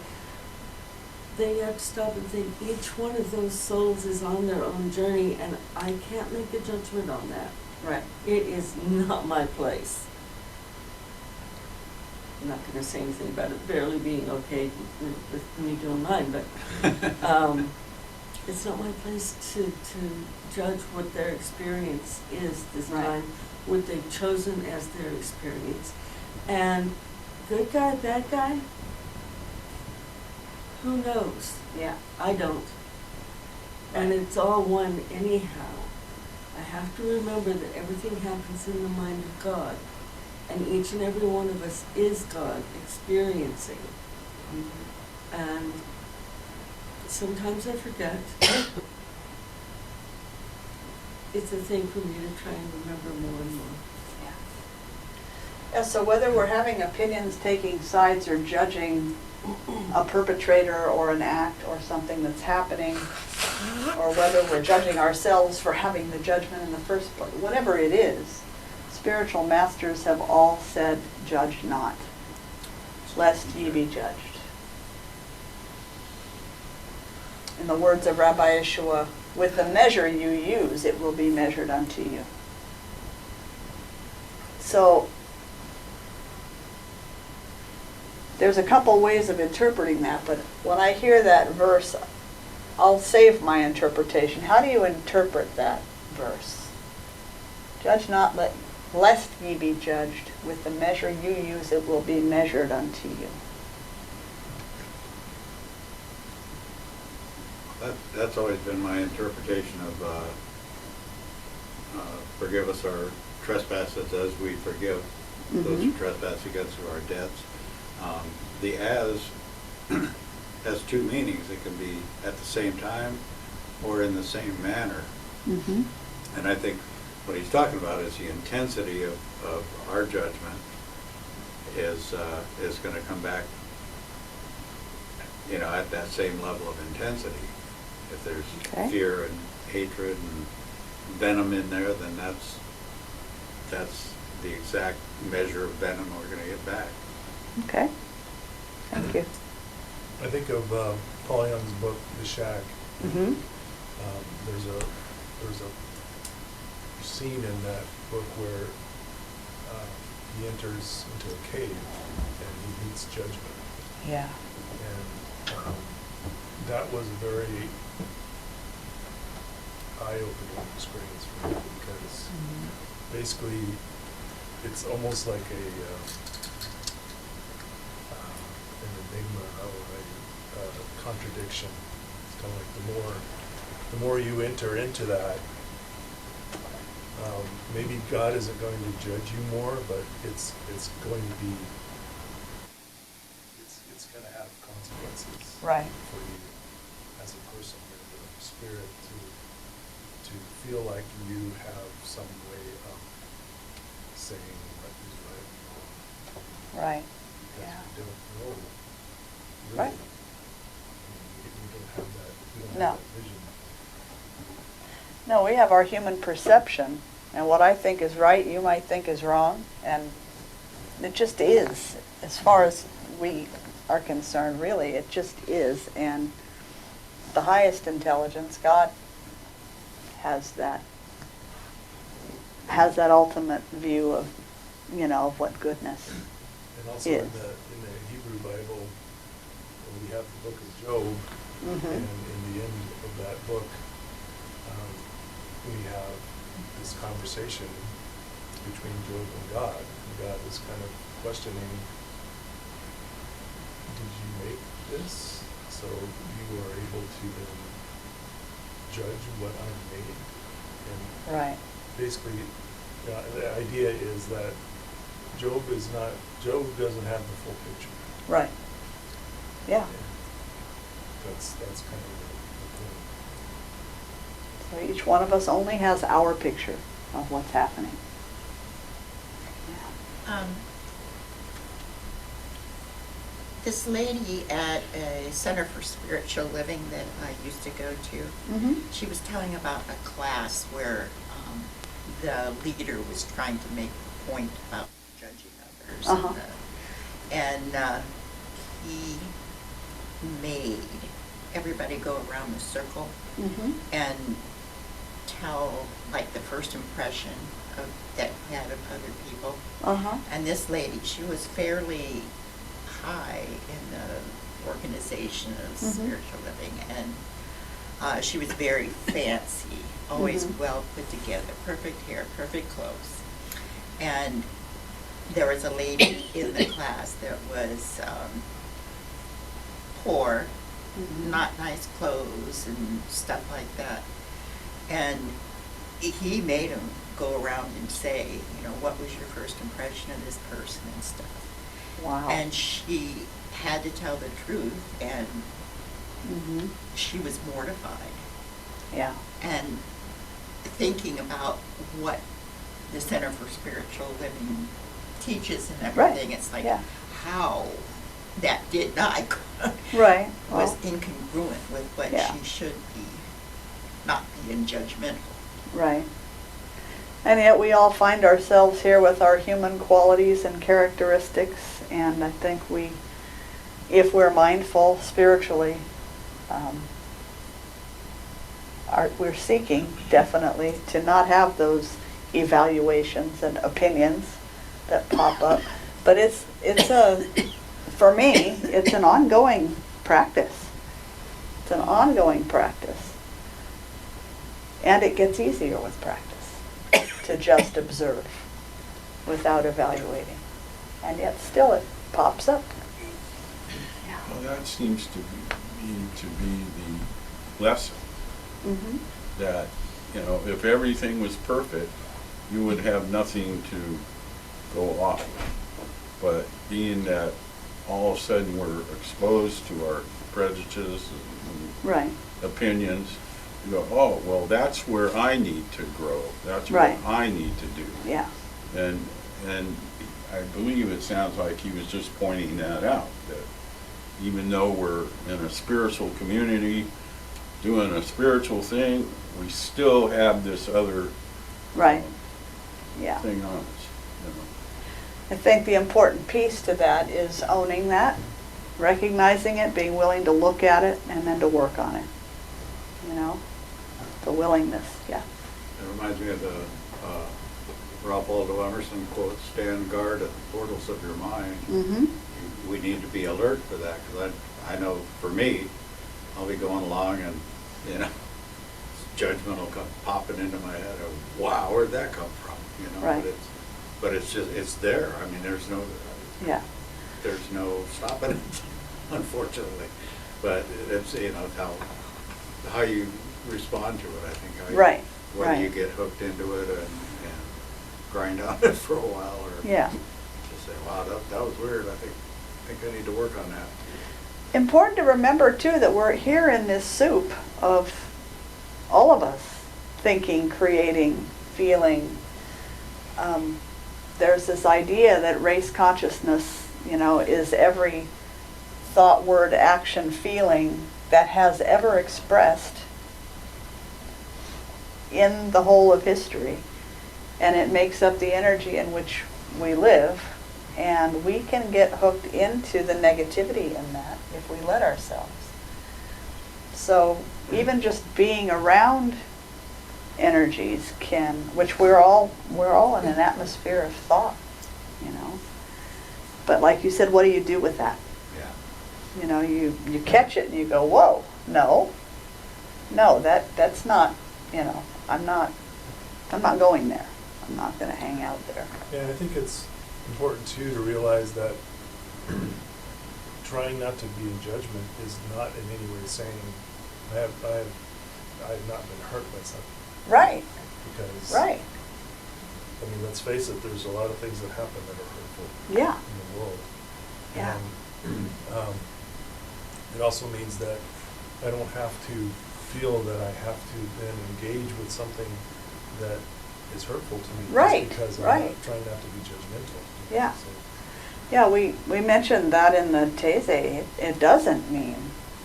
S1: Then you have to stop and think, each one of those souls is on their own journey, and I can't make a judgment on that.
S3: Right.
S1: It is not my place. I'm not going to say anything about it barely being okay with me doing mine, but it's not my place to judge what their experience is this
S3: Right.
S1: time, what they've chosen as their experience. And good guy, bad guy, who knows?
S3: Yeah.
S1: I don't. And it's all one anyhow. I have to remember that everything happens in the mind of God. And each and every one of us is God experiencing.
S3: Mm-hmm.
S1: And sometimes I forget. It's a thing for me to try and remember more and more.
S3: Yeah, so whether we're having opinions, taking sides, or judging a perpetrator or an act or something that's happening, or whether we're judging ourselves for having the judgment in the first place, whatever it is, spiritual masters have all said, judge not, lest ye be judged. In the words of Rabbi Yeshua, with the measure you use, it will be measured unto you. So, there's a couple ways of interpreting that, but when I hear that verse, I'll save my interpretation. How do you interpret that verse? Judge not, lest ye be judged. With the measure you use, it will be measured unto you.
S4: That's always been my interpretation of forgive us our trespasses as we forgive those who trespass against our debts. The as has two meanings. It can be at the same time or in the same manner. And I think what he's talking about is the intensity of our judgment is going to come back, you know, at that same level of intensity. If there's fear and hatred and venom in there, then that's the exact measure of venom we're going to get back.
S3: Okay. Thank you.
S11: I think of Paul Young's book, The Shack. There's a scene in that book where he enters into a cave and he meets judgment.
S3: Yeah.
S11: And that was a very eye-opening experience for me because basically it's almost like an enigma, a contradiction. It's kind of like the more you enter into that, maybe God isn't going to judge you more, but it's going to be, it's going to have consequences for you as a person, in the spirit, to feel like you have some way of saying what is right and wrong.
S3: Right.
S11: Because we don't know. Really.
S3: Right.
S11: We don't have that. We don't
S3: No.
S11: have that vision.
S3: No, we have our human perception, and what I think is right, you might think is wrong, and it just is. As far as we are concerned, really, it just is. And the highest intelligence, God, has that ultimate view of, you know, of what goodness
S11: And also
S3: is.
S11: in the Hebrew Bible, we have the book of Job, and in the end of that book, we have this conversation between Job and God. And God is kind of questioning, did you make this? So you are able to then judge what I've made. And
S3: Right.
S11: basically, the idea is that Job doesn't have the full picture.
S3: Right. Yeah.
S11: And that's kind of the point.
S3: So each one of us only has our picture of what's happening.
S12: This lady at a Center for Spiritual Living that I used to go to, she was telling about a class where the leader was trying to make a point about judging others. And he made everybody go around the circle and tell like the first impression that you had of other people. And this lady, she was fairly high in the organization of spiritual living, and she was very fancy, always well put together, perfect hair, perfect clothes. And there was a lady in the class that was poor, not nice clothes and stuff like that. And he made him go around and say, you know, what was your first impression of this person and stuff.
S3: Wow.
S12: And she had to tell the truth, and she was mortified.
S3: Yeah.
S12: And thinking about what the Center for Spiritual Living teaches and everything, it's like how that did not was incongruent with what she should be, not being judgmental.
S3: Right. And yet we all find ourselves here with our human qualities and characteristics, and I think if we're mindful spiritually, we're seeking definitely to not have those evaluations and opinions that pop up. But for me, it's an ongoing practice. It's an ongoing practice. And it gets easier with practice to just observe without evaluating. And yet still it pops up.
S10: Well, that seems to be lesson.
S2: Mhm.
S10: That, you know, if everything was perfect, you would have nothing to go off of. But being that all of a sudden we're exposed to our prejudices and
S2: Right.
S10: opinions, you go, oh, well, that's where I need to grow. That's
S2: Right.
S10: what I need to do.
S2: Yeah.
S10: And I believe it sounds like he was just pointing that out, that even though we're in a spiritual community, doing a spiritual thing, we still have this other
S2: Right. Yeah.
S10: thing on us, you know.
S2: I think the important piece to that is owning that, recognizing it, being willing to look at it, and then to work on it. You know, the willingness, yeah.
S4: It reminds me of the Ralph Waldo Emerson quote, "Stand guard at the portals of your mind."
S2: Mm-hmm.
S4: We need to be alert for that, because I know for me, I'll be going along and, you know, judgment will come popping into my head of, wow, where'd that come from? You know,
S2: Right.
S4: but it's just, it's there. I mean, there's no stopping it, unfortunately. But it's, you know, how you respond to it, I think.
S2: Right,
S4: Whether
S2: right.
S4: you get hooked into it and grind on it for a while, or
S2: Yeah.
S4: just say, wow, that was weird. I think I need to work on that.
S2: Important to remember too that we're here in this soup of all of us thinking, creating, feeling. There's this idea that race consciousness, you know, is every thought, word, action, feeling that has ever expressed in the whole of history. And it makes up the energy in which we live. And we can get hooked into the negativity in that if we let ourselves. So even just being around energies can, which we're all in an atmosphere of thought, you know. But like you said, what do you do with that?
S4: Yeah.
S2: You know, you catch it and you go, whoa, no, that's not, you know, I'm not going there. I'm not going to hang out there.
S11: Yeah, and I think it's important too to realize that trying not to be in judgment is not in any way saying I have not been hurt by something.
S2: Right.
S11: Because
S2: right.
S11: I mean, let's face it, there's a lot of things that happen that are hurtful
S2: Yeah.
S11: in the world.
S2: Yeah.
S11: And it also means that I don't have to feel that I have to then engage with something that is hurtful to me.
S2: Right,
S11: Just because I'm
S2: right.
S11: not trying not to be judgmental.
S2: Yeah.
S11: So,
S2: Yeah, we mentioned that in the Teze. It doesn't mean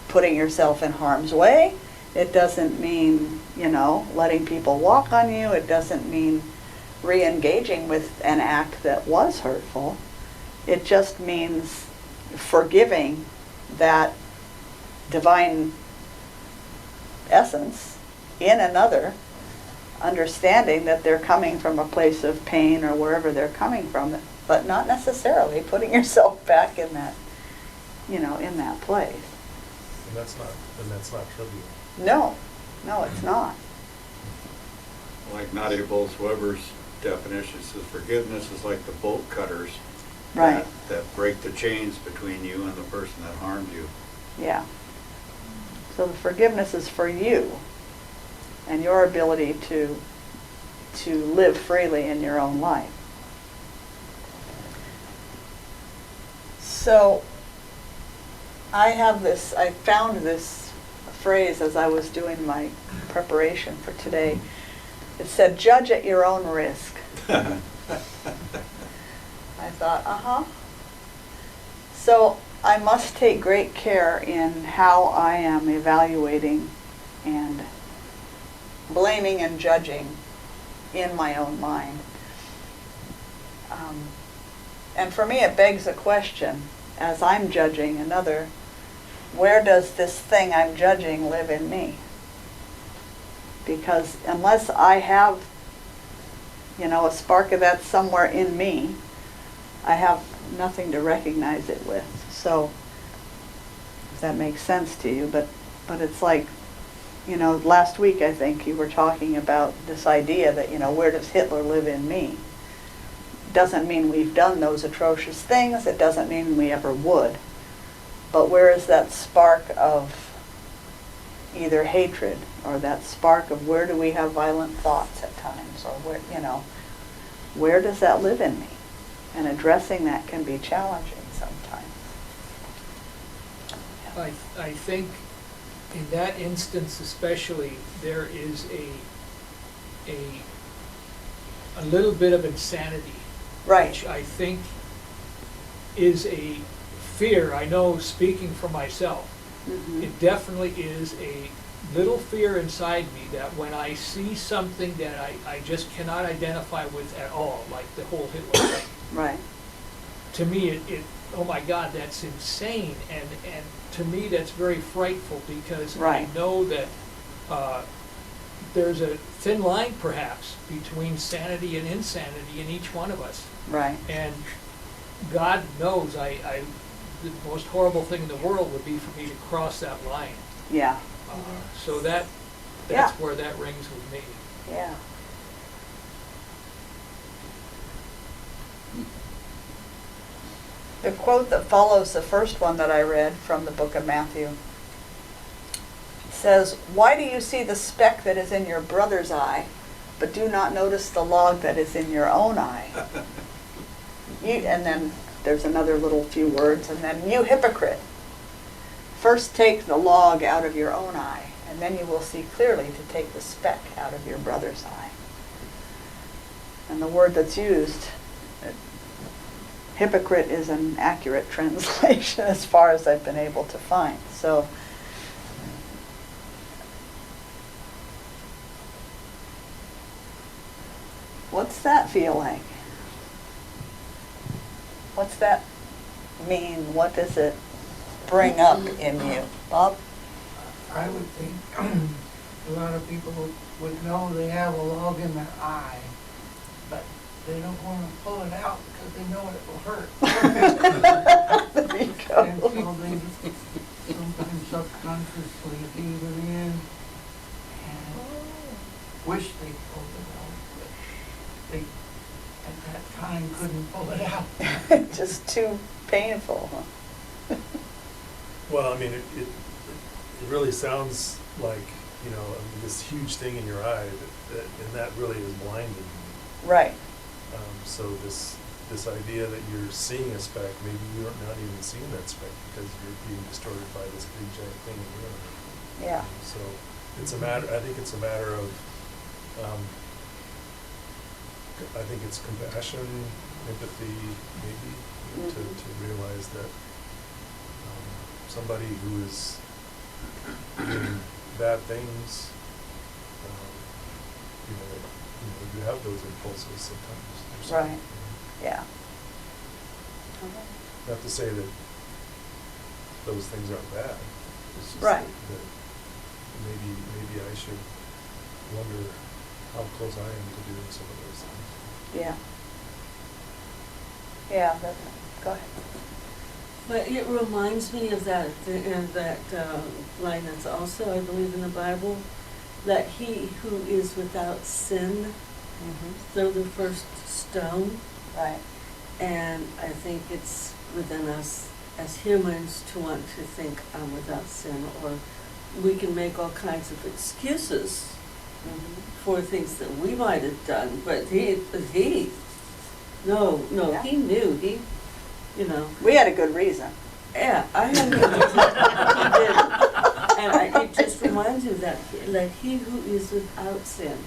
S2: putting yourself in harm's way. It doesn't mean, you know, letting people walk on you. It doesn't mean re-engaging with an act that was hurtful. It just means forgiving that divine essence in another, understanding that they're coming from a place of pain or wherever they're coming from, but not necessarily putting yourself back in that, you know, in that place.
S11: and that's not trivial.
S2: No, it's not.
S4: Like Nadia Bolz-Weber's definition says, forgiveness is like the bolt cutters
S2: Right.
S4: that break the chains between you and the person that harmed you.
S2: Yeah. So the forgiveness is for you and your ability to live freely in your own life. So I found this phrase as I was doing my preparation for today. It said, judge at your own risk. I thought, So I must take great care in how I am evaluating and blaming and judging in my own mind. And for me, it begs a question, as I'm judging another, where does this thing I'm judging live in me? Because unless I have, you know, a spark of that somewhere in me, I have nothing to recognize it with. So, if that makes sense to you, but it's like, you know, last week I think you were talking about this idea that, you know, where does Hitler live in me? Doesn't mean we've done those atrocious things. It doesn't mean we ever would. But where is that spark of
S3: either hatred or that spark of where do we have violent thoughts at times, or where, where does that live in me? And addressing that can be challenging sometimes.
S8: I think in that instance especially, there is a little bit of insanity.
S3: Right.
S8: Which I think is a fear. I know, speaking for myself, it definitely is a little fear inside me that when I see something that I just cannot identify with at all, like the whole Hitler thing.
S3: Right.
S8: To me, it oh my God, that's insane, and to me that's very frightful, because
S3: Right.
S8: I know that there's a thin line perhaps between sanity and insanity in each one of us.
S3: Right.
S8: And God knows the most horrible thing in the world would be for me to cross that line.
S3: Yeah.
S8: So that's
S3: Yeah.
S8: where that rings with me.
S3: Yeah. The quote that follows the first one that I read from the book of Matthew says, "Why do you see the speck that is in your brother's eye, but do not notice the log that is in your own eye?" And then there's another little few words, and then, "You hypocrite, first take the log out of your own eye, and then you will see clearly to take the speck out of your brother's eye." And the word that's used, hypocrite, is an accurate translation as far as I've been able to find. So what's that feel like? What's that mean? What does it bring up in you? Bob?
S13: I would think a lot of people would know they have a log in their eye, but they don't want to pull it out because they know it will hurt.
S3: There you go.
S13: And so they sometimes subconsciously leave it in and wish they pulled it out, but they at that time couldn't pull it out.
S3: Just too painful, huh?
S11: Well, I mean, it really sounds like, this huge thing in your eye, and that really is blinding.
S3: Right.
S11: So this idea that you're seeing a speck, maybe you're not even seeing that speck because you're being distorted by this big giant thing in your eye.
S3: Yeah.
S11: So I think it's a matter of, I think it's compassion, empathy, maybe, to realize that somebody who is doing bad things, you have those impulses sometimes.
S3: Right. Yeah.
S11: Not to say that those things aren't bad. It's just
S3: Right.
S11: that maybe I should wonder how close I am to doing some of those things.
S3: Yeah. Yeah, go ahead.
S1: But it reminds me of that, and that line that's also, I believe, in the Bible, that he who is without sin, throw the first stone.
S3: Right.
S1: And I think it's within us as humans to want to think I'm without sin, or we can make all kinds of excuses for things that we might have done, but he
S3: Yeah.
S1: he knew,
S3: We had a good reason.
S1: Yeah, I had a good reason. He did. And it just reminds you that he who is without sin,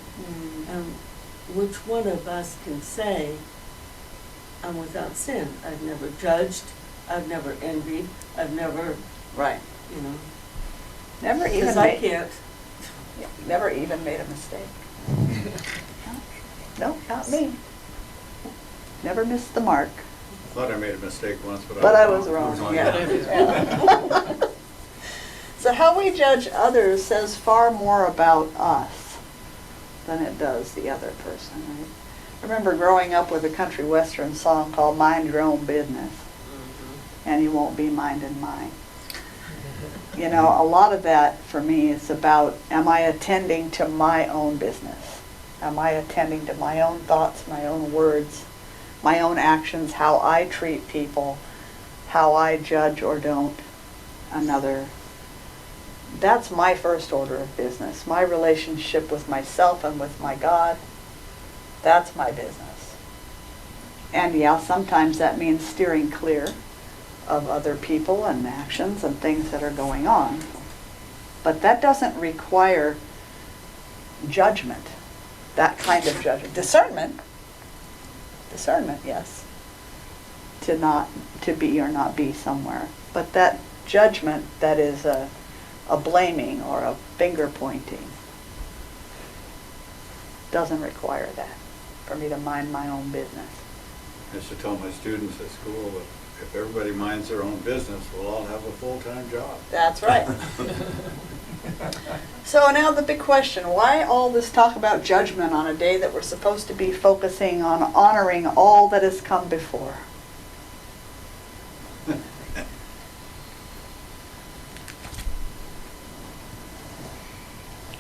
S1: which one of us can say, I'm without sin? I've never judged, I've never envied, I've never,
S3: Right. Never
S1: 'cause
S3: even
S1: I
S3: made,
S1: can't.
S3: never even made a mistake. No, not me. Never missed the mark.
S4: I thought I made a mistake once,
S3: But I was wrong, yeah. So how we judge others says far more about us than it does the other person, right? I remember growing up with a country western song called Mind Your Own Business, and you won't be minding mine. A lot of that for me is about, am I attending to my own business? Am I attending to my own thoughts, my own words, my own actions, how I treat people, how I judge or don't another That's my first order of business. My relationship with myself and with my God, that's my business. And yeah, sometimes that means steering clear of other people and actions and things that are going on. But that doesn't require judgment, that kind of judgment. Discernment, yes, to be or not be somewhere. But that judgment that is a blaming or a finger pointing doesn't require that, for me to mind my own business.
S4: I used to tell my students at school that if everybody minds their own business, we'll all have a full-time job.
S3: That's right. So now the big question, why all this talk about judgment on a day that we're supposed to be focusing on honoring all that has come before?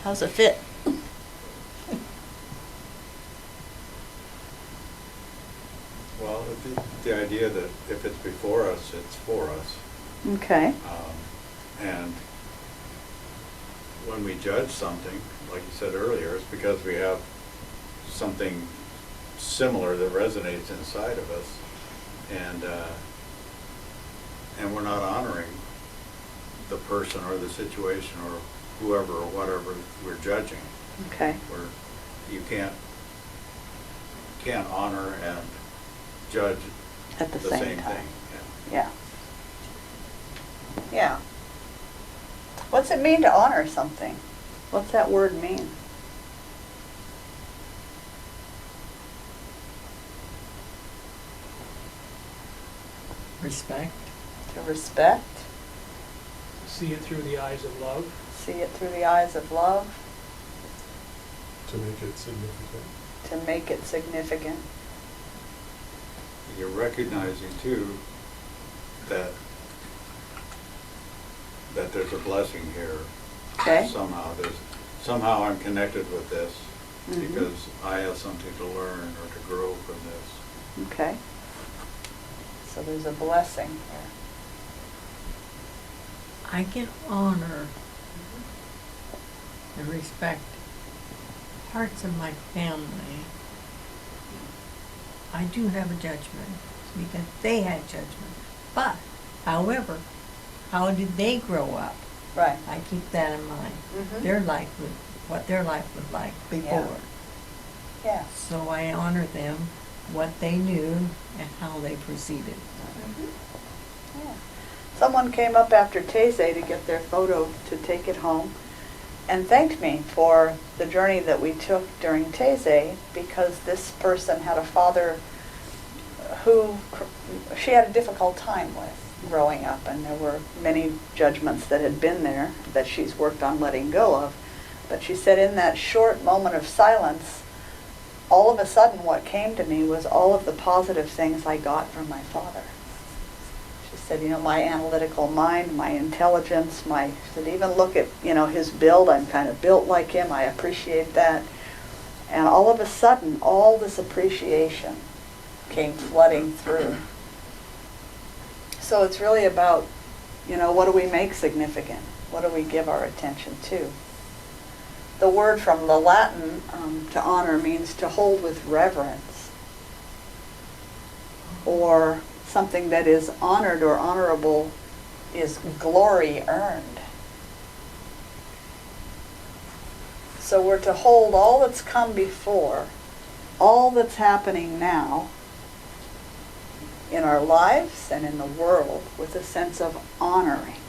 S3: How's it fit?
S4: Well, the idea that if it's before us, it's for us.
S3: Okay.
S4: And when we judge something, like you said earlier, it's because we have something similar that resonates inside of us, and we're not honoring the person or the situation or whoever or whatever we're judging.
S3: Okay.
S4: You can't honor and judge
S3: at the same time.
S4: thing.
S3: Yeah. Yeah. What's it mean to honor something? What's that word mean?
S9: Respect.
S3: To respect.
S8: See it through the eyes of love.
S3: See it through the eyes of love.
S11: To make it significant.
S3: To make it significant.
S4: You're recognizing too that there's a blessing here.
S3: Okay.
S4: Somehow I'm connected with this
S3: Mhm.
S4: because I have something to learn or to grow from this.
S3: Okay. So there's a blessing here.
S9: I can honor and respect parts of my family. I do have a judgment because they had judgment. But, however, how did they grow up?
S3: Right.
S9: I keep that in mind.
S3: Mhm.
S9: What their life was like before.
S3: Yeah.
S9: So I honor them, what they knew, and how they proceeded.
S3: Yeah. Someone came up after Taizé to get their photo to take it home and thanked me for the journey that we took during Taizé, because this person had a father who she had a difficult time with growing up, and there were many judgments that had been there that she's worked on letting go of. But she said in that short moment of silence, all of a sudden what came to me was all of the positive things I got from my father. She said, my analytical mind, my intelligence, she said, even look at, his build, I'm kind of built like him, I appreciate that. And all of a sudden, all this appreciation came flooding through. So it's really about, what do we make significant? What do we give our attention to? The word from the Latin to honor means to hold with reverence, or something that is honored or honorable is glory earned. So we're to hold all that's come before, all that's happening now, in our lives and in the world, with a sense of honoring,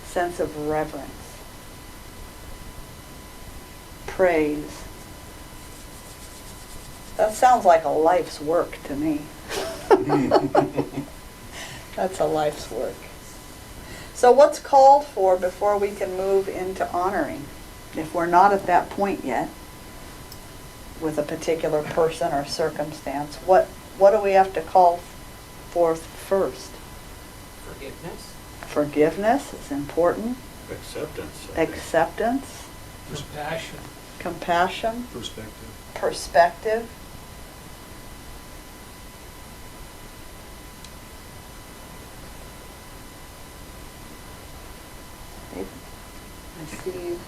S3: sense of reverence, praise. That sounds like a life's work to me. That's a life's work. So what's called for before we can move into honoring? If we're not at that point yet with a particular person or circumstance, what do we have to call forth first?
S8: Forgiveness.
S3: Forgiveness is important.
S4: Acceptance.
S3: Acceptance.
S8: Compassion.
S3: Compassion.
S11: Perspective.
S3: Perspective.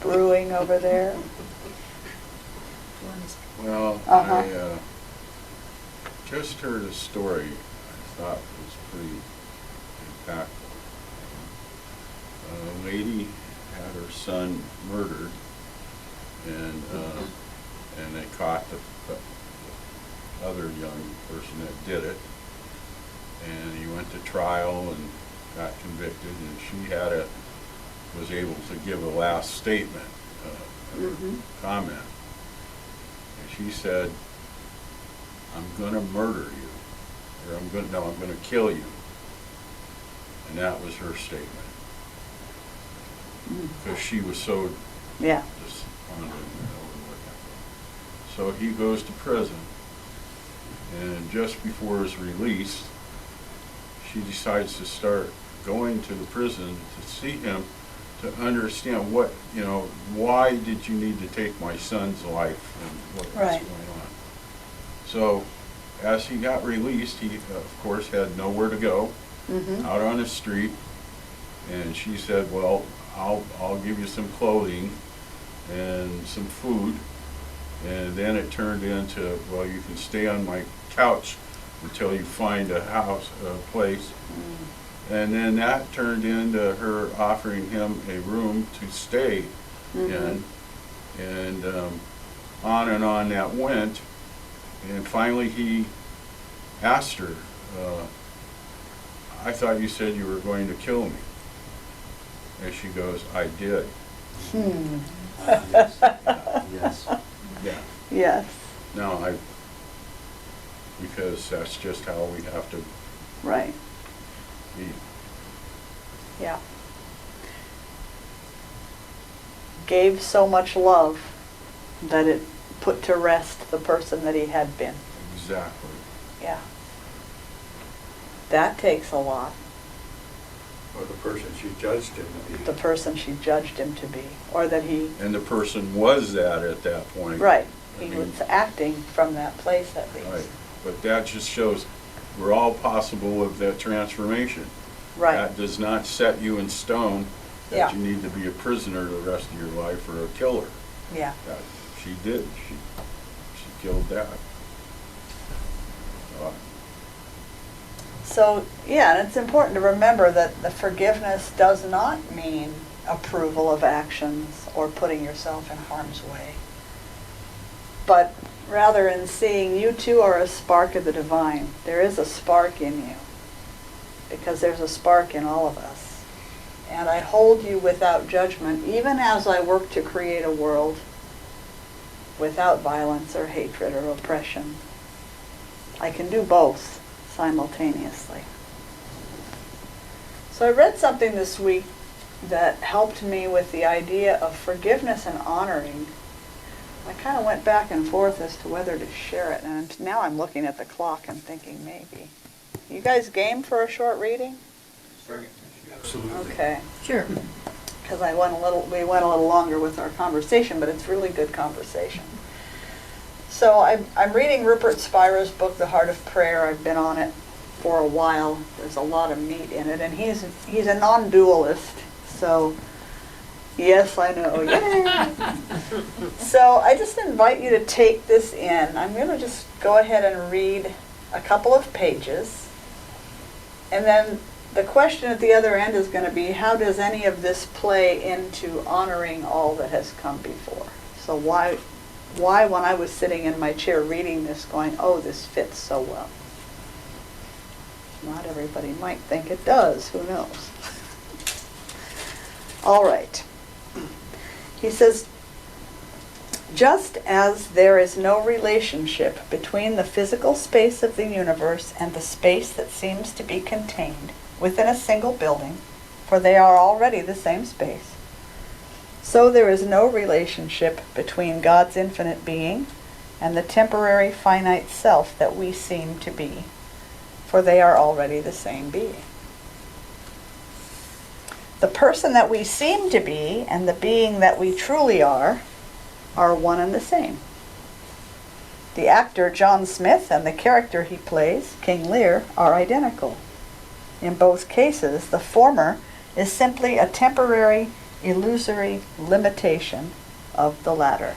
S2: brewing over there.
S10: Well,
S2: Uh-huh.
S10: I just heard a story I thought was pretty impactful. A lady had her son murdered, and they caught the other young person that did it, and he went to trial and got convicted, and she was able to give a last statement, comment. And she said, "I'm gonna murder you," or I'm gonna kill you. And that was her statement. Because she was so despondent over what happened. So he goes to prison, and just before his release, she decides to start going to the prison to see him, to understand why did you need to take my son's life and what was going on. So as he got released, he of course had nowhere to go, out on the street, and she said, "Well, I'll give you some clothing and some food." And then it turned into, "Well, you can stay on my couch until you find a place." And then that turned into her offering him a room to stay in. And on and on that went. And finally he asked her, "I thought you said you were going to kill me." And she goes, "I did."
S11: Yes.
S10: Yeah.
S2: Yes.
S10: No, because that's just how we have to be.
S2: Yeah. Gave so much love that it put to rest the person that he had been.
S10: Exactly.
S2: Yeah. That takes a lot.
S11: Or the person she judged him to be.
S2: The person she judged him to be, or that he.
S10: And the person was that at that point.
S2: Right.
S10: I
S2: He
S10: mean,
S2: was acting from that place at least.
S10: Right. But that just shows we're all possible of that transformation.
S2: Right.
S10: That does not set you in stone that
S2: Yeah.
S10: you need to be a prisoner the rest of your life or a killer.
S2: Yeah.
S10: That she did. She killed that.
S2: So, yeah, and it's important to remember that the forgiveness does not mean approval of actions or putting yourself in harm's way. But rather in seeing you too are a spark of the divine. There is a spark in you, because there's a spark in all of us. And I hold you without judgment, even as I work to create a world without violence or hatred or oppression. I can do both simultaneously. So I read something this week that helped me with the idea of forgiveness and honoring. I kind of went back and forth as to whether to share it, and now I'm looking at the clock and thinking maybe. You guys game for a short reading?
S11: Absolutely.
S2: Okay.
S9: Sure.
S2: Because we went a little longer with our conversation, but it's really good conversation. So I'm reading Rupert Spira's book, The Heart of Prayer. I've been on it for a while. There's a lot of meat in it, and he's a non-dualist. So yes, I know. Yay! So I just invite you to take this in. I'm going to just go ahead and read a couple of pages, and then the question at the other end is going to be, how does any of this play into honoring all that has come before? So why when I was sitting in my chair reading this going, oh, this fits so well? Not everybody might think it does. Who knows? All right. He says, just as there is no relationship between the physical space of the universe and the space that seems to be contained within a single building, for they are already the same space, so there is no relationship between God's infinite being and the temporary finite self that we seem to be, for they are already the same being. The person that we seem to be and the being that we truly are one and the same. The actor John Smith and the character he plays, King Lear, are identical. In both cases, the former is simply a temporary
S3: illusory limitation of the latter.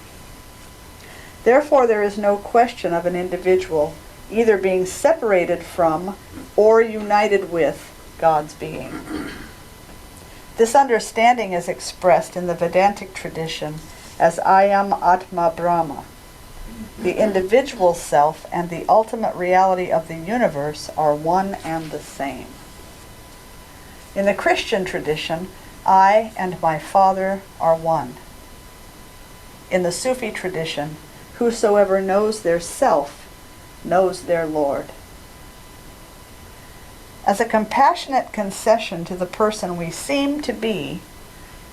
S3: Therefore, there is no question of an individual either being separated from or united with God's being. This understanding is expressed in the Vedantic tradition as Ayam Atma Brahma. The individual self and the ultimate reality of the universe are one and the same. In the Christian tradition, I and my Father are one. In the Sufi tradition, whosoever knows their self knows their Lord. As a compassionate concession to the person we seem to be,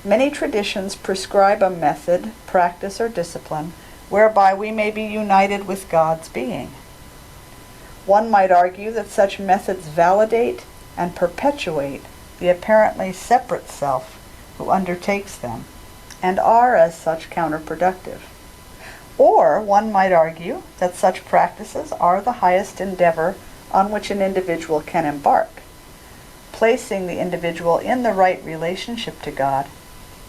S3: many traditions prescribe a method, practice, or discipline whereby we may be united with God's being. One might argue that such methods validate and perpetuate the apparently separate self who undertakes them, and are as such counterproductive. Or one might argue that such practices are the highest endeavor on which an individual can embark, placing the individual in the right relationship to God,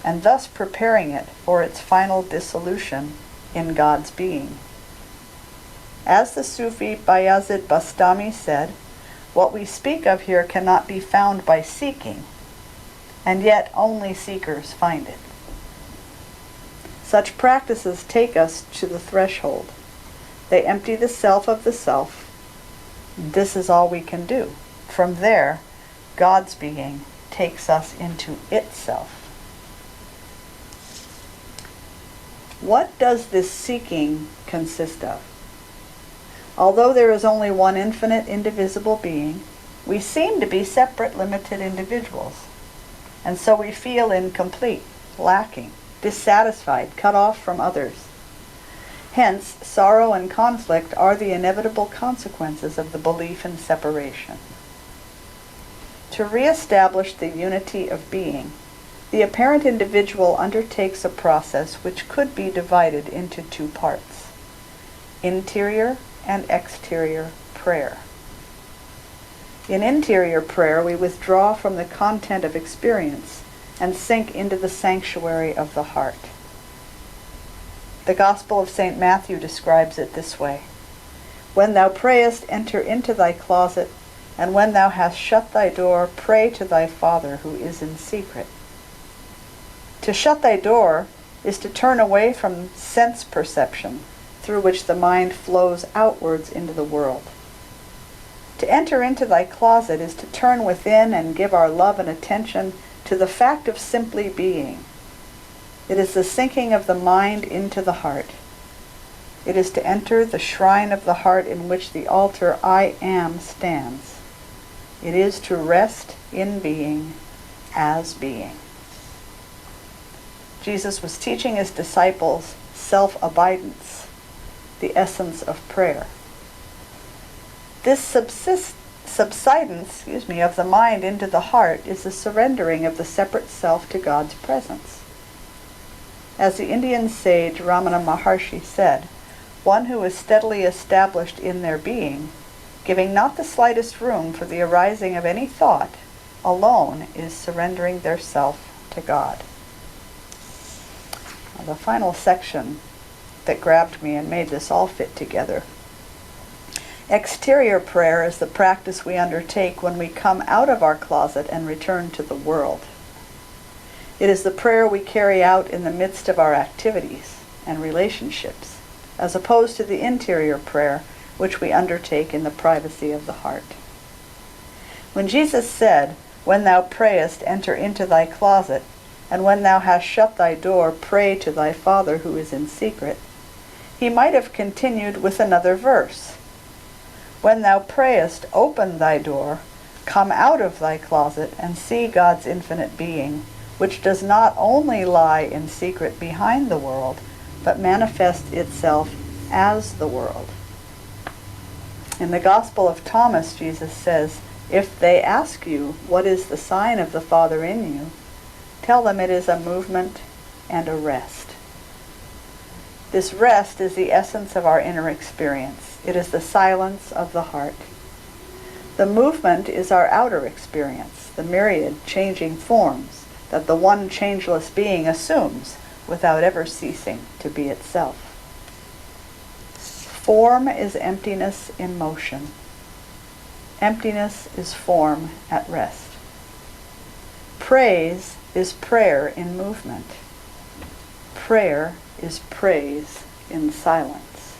S3: and thus preparing it for its final dissolution in God's being. As the Sufi Bayazid Bastami said, what we speak of here cannot be found by seeking, and yet only seekers find it. Such practices take us to the threshold. They empty the self of the self. This is all we can do. From there, God's being takes us into itself. What does this seeking consist of? Although there is only one infinite, indivisible being, we seem to be separate, limited individuals. And so we feel incomplete, lacking, dissatisfied, cut off from others. Hence, sorrow and conflict are the inevitable consequences of the belief in separation. To re-establish the unity of being, the apparent individual undertakes a process which could be divided into two parts: interior and exterior prayer. In interior prayer, we withdraw from the content of experience and sink into the sanctuary of the heart. The Gospel of St. Matthew describes it this way: "When thou prayest, enter into thy closet, and when thou hast shut thy door, pray to thy Father who is in secret." To shut thy door is to turn away from sense perception, through which the mind flows outwards into the world. To enter into thy closet is to turn within and give our love and attention to the fact of simply being. It is the sinking of the mind into the heart. It is to enter the shrine of the heart in which the altar I am stands. It is to rest in being as being. Jesus was teaching his disciples self-abidance, the essence of prayer. This subsidence of the mind into the heart is the surrendering of the separate self to God's presence. As the Indian sage Ramana Maharshi said, one who is steadily established in their being, giving not the slightest room for the arising of any thought, alone is surrendering their self to God. Now, the final section that grabbed me and made this all fit together. Exterior prayer is the practice we undertake when we come out of our closet and return to the world. It is the prayer we carry out in the midst of our activities and relationships, as opposed to the interior prayer which we undertake in the privacy of the heart. When Jesus said, "When thou prayest, enter into thy closet, and when thou hast shut thy door, pray to thy Father who is in secret," he might have continued with another verse: "When thou prayest, open thy door, come out of thy closet, and see God's infinite being, which does not only lie in secret behind the world, but manifests itself as the world." In the Gospel of Thomas, Jesus says, "If they ask you, what is the sign of the Father in you, tell them it is a movement and a rest." This rest is the essence of our inner experience. It is the silence of the heart. The movement is our outer experience, the myriad changing forms that the one changeless being assumes without ever ceasing to be itself. Form is emptiness in motion. Emptiness is form at rest. Praise is prayer in movement. Prayer is praise in silence.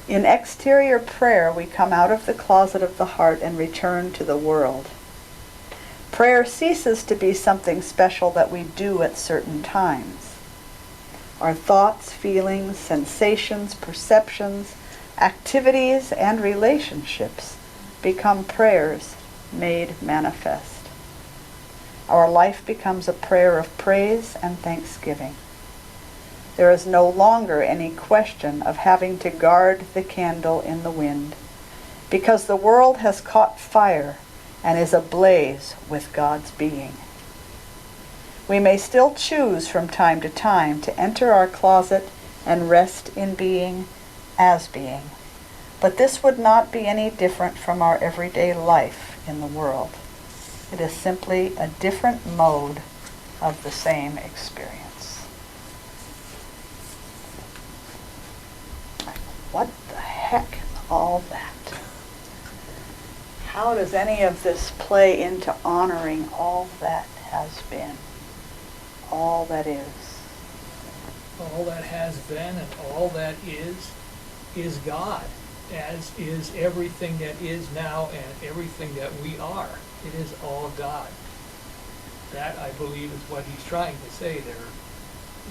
S3: In exterior prayer, we come out of the closet of the heart and return to the world. Prayer ceases to be something special that we do at certain times. Our thoughts, feelings, sensations, perceptions, activities, and relationships become prayers made manifest. Our life becomes a prayer of praise and thanksgiving. There is no longer any question of having to guard the candle in the wind, because the world has caught fire and is ablaze with God's being. We may still choose from time to time to enter our closet and rest in being as being, but this would not be any different from our everyday life in the world. It is simply a different mode of the same experience. What the heck is all that? How does any of this play into honoring all that has been, all that is?
S8: All that has been and all that is God, as is everything that is now and everything that we are. It is all God. That, I believe, is what he's trying to say there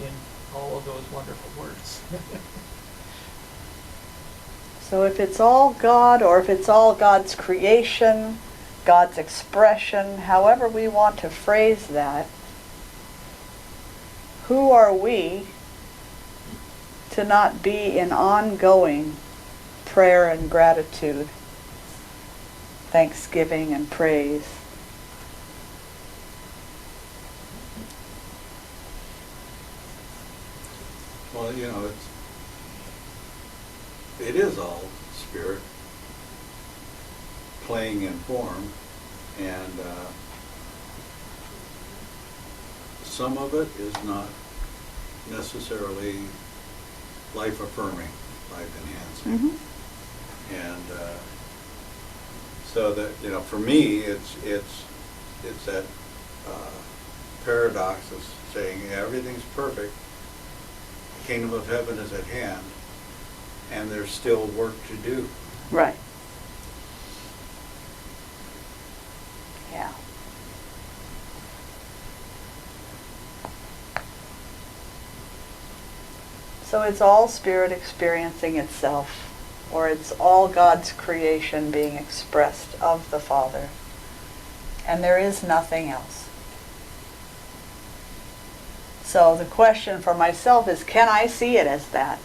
S8: in all of those wonderful words.
S3: So if it's all God, or if it's all God's creation, God's expression, however we want to phrase that, who are we to not be in ongoing prayer and gratitude, thanksgiving and praise?
S4: Well, you know, it is all spirit playing in form, and some of it is not necessarily life affirming, life enhancing. And so that, you know, for me, it's that paradox of saying everything's perfect, the kingdom of heaven is at hand, and there's still work to do.
S3: Right. Yeah. So it's all spirit experiencing itself, or it's all God's creation being expressed of the Father, and there is nothing else. So the question for myself is, can I see it as that?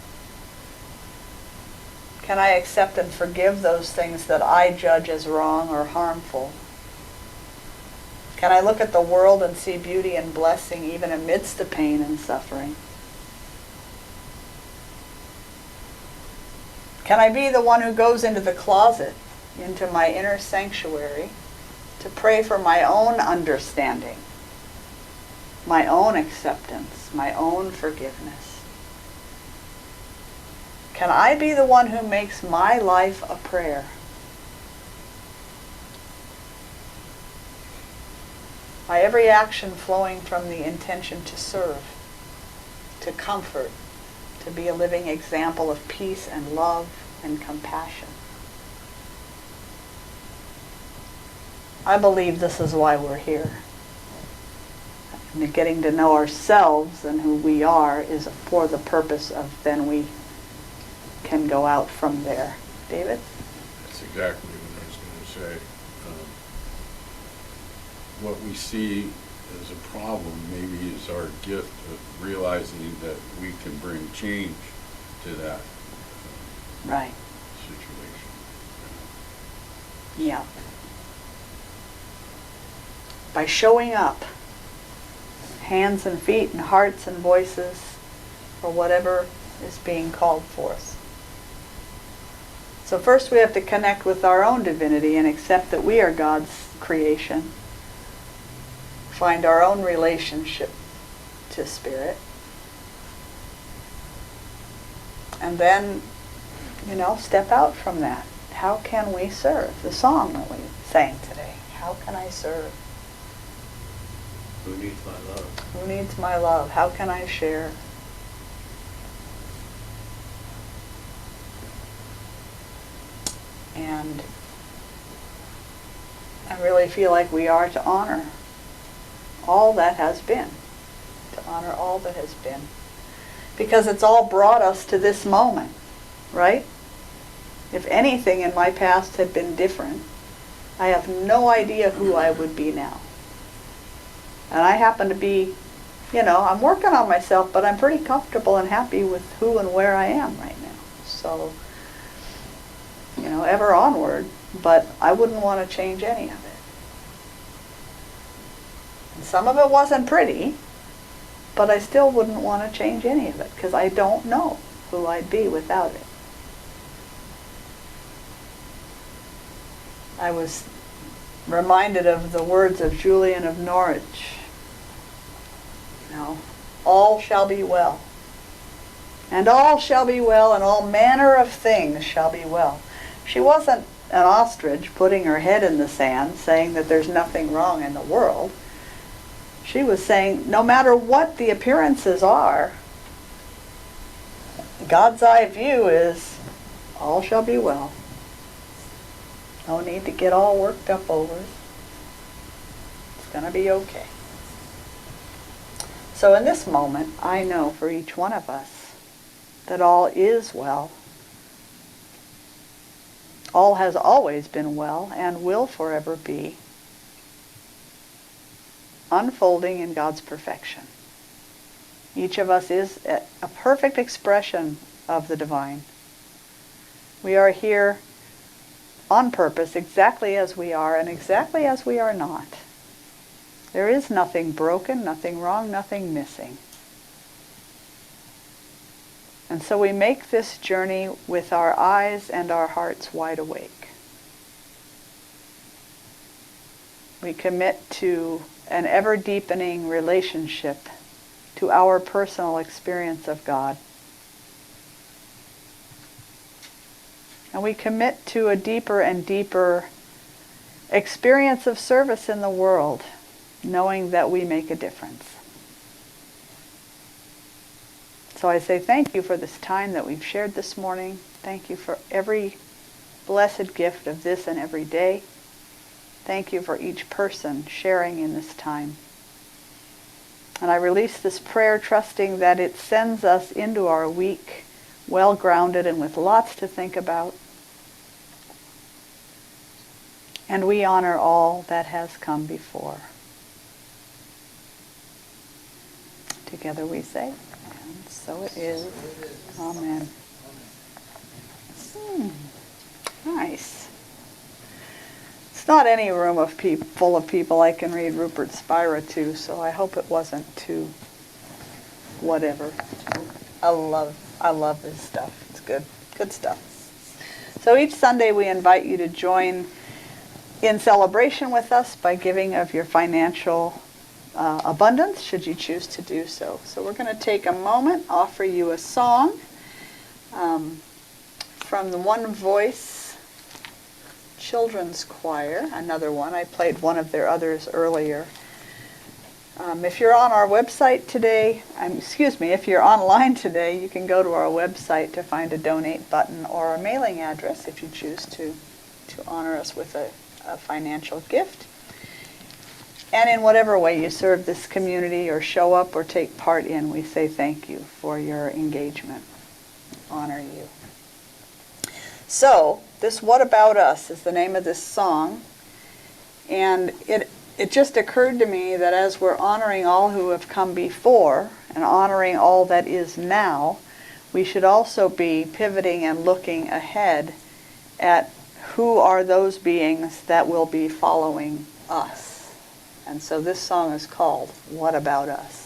S3: Can I accept and forgive those things that I judge as wrong or harmful? Can I look at the world and see beauty and blessing even amidst the pain and suffering? Can I be the one who goes into the closet, into my inner sanctuary, to pray for my own understanding, my own acceptance, my own forgiveness? Can I be the one who makes my life a prayer? My every action flowing from the intention to serve, to comfort, to be a living example of peace and love and compassion. I believe this is why we're here. And getting to know ourselves and who we are is for the purpose of then we can go out from there. David?
S10: That's exactly what I was going to say. What we see as a problem maybe is our gift of realizing that we can bring change to that
S3: right
S10: situation.
S3: Yeah. By showing up, hands and feet and hearts and voices for whatever is being called forth. So first we have to connect with our own divinity and accept that we are God's creation. find our own relationship to Spirit. And then, step out from that. How can we serve? The song that we sang today. How can I serve?
S4: Who needs my love?
S3: Who needs my love? How can I share? And I really feel like we are to honor all that has been. To honor all that has been. Because it's all brought us to this moment, right? If anything in my past had been different, I have no idea who I would be now. And I happen to be, I'm working on myself, but I'm pretty comfortable and happy with who and where I am right now. So, ever onward, but I wouldn't want to change any of it. And some of it wasn't pretty, but I still wouldn't want to change any of it because I don't know who I'd be without it. I was reminded of the words of Julian of Norwich. All shall be well. And all shall be well, and all manner of things shall be well. She wasn't an ostrich putting her head in the sand saying that there's nothing wrong in the world. She was saying, no matter what the appearances are, God's eye view is all shall be well. No need to get all worked up over it. It's going to be okay. So in this moment, I know for each one of us that all is well. All has always been well and will forever be, unfolding in God's perfection. Each of us is a perfect expression of the divine. We are here on purpose, exactly as we are and exactly as we are not. There is nothing broken, nothing wrong, nothing missing. And so we make this journey with our eyes and our hearts wide awake. We commit to an ever-deepening relationship to our personal experience of God. And we commit to a deeper and deeper experience of service in the world, knowing that we make a difference. So I say thank you for this time that we've shared this morning. Thank you for every blessed gift of this and every day. Thank you for each person sharing in this time. And I release this prayer trusting that it sends us into our week well-grounded and with lots to think about. And we honor all that has come before. Together we say, and so it is. Amen. Nice. It's not any room of full of people I can read Rupert Spira to, so I hope it wasn't too whatever. I love this stuff. It's good stuff. So each Sunday we invite you to join in celebration with us by giving of your financial abundance, should you choose to do so. So we're going to take a moment, offer you a song from the One Voice Children's Choir, another one. I played one of their others earlier. If you're on our website today, if you're online today, you can go to our website to find a donate button or a mailing address if you choose to honor us with a financial gift. And in whatever way you serve this community or show up or take part in, we say thank you for your engagement. Honor you. So, this What About Us is the name of this song. And it just occurred to me that as we're honoring all who have come before and honoring all that is now, we should also be pivoting and looking ahead at who are those beings that will be following us. And so this song is called What About Us?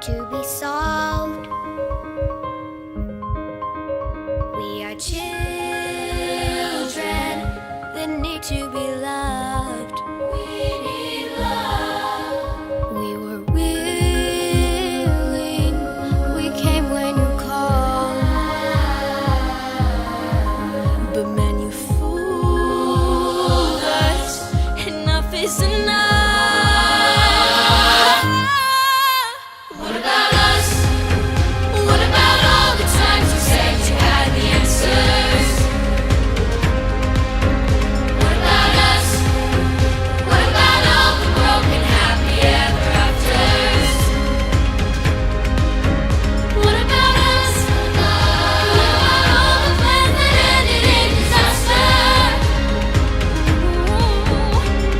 S14: to be solved. We are children that need to be loved. We need love. We were willing, we came when you called. But man, you fooled us. Enough is enough. What about us? What about all the times you said you had the answers? What about us? What about all the broken happy ever afters? What about us? What about all the plans that ended in disaster?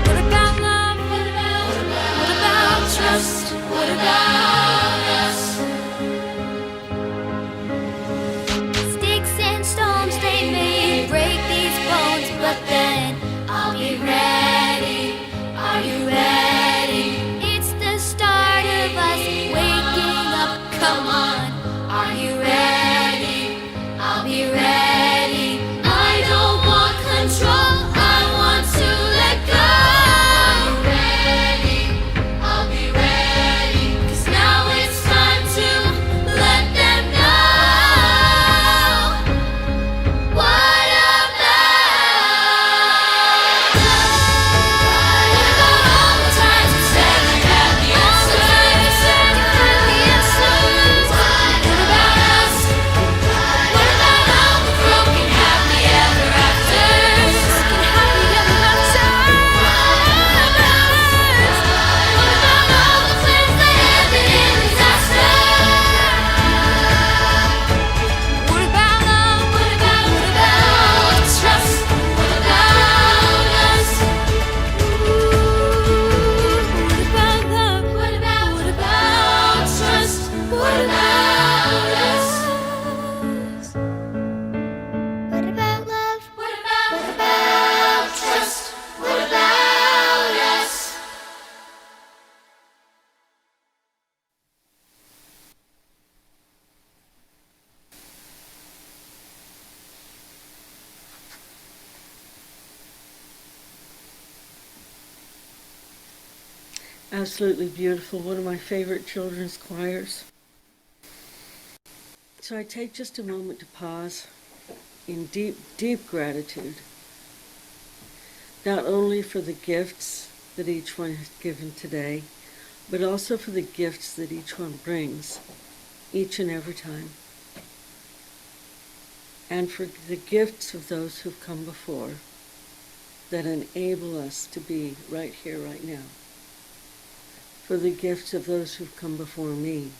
S14: What about love? What about trust? What about us? Sticks and stones, they may break these bones, but then I'll be ready. Are you ready? It's the start of us waking up. Come on, are you ready? I'll be ready. I don't want control, I want to let go. I'll be ready, 'cause now it's time to let them know. What about love? What about all the times you said you had the answers? What about us? What about all the broken happy ever afters? What about all the plans that ended in disaster? What about love? What about trust? What about us? What about love? What about trust? What about us? What about love? What about trust? What about us?
S1: Absolutely beautiful. One of my favorite children's choirs. So I take just a moment to pause in deep, deep gratitude, not only for the gifts that each one has given today, but also for the gifts that each one brings each and every time, and for the gifts of those who've come before that enable us to be right here, right now, for the gifts of those who've come before me,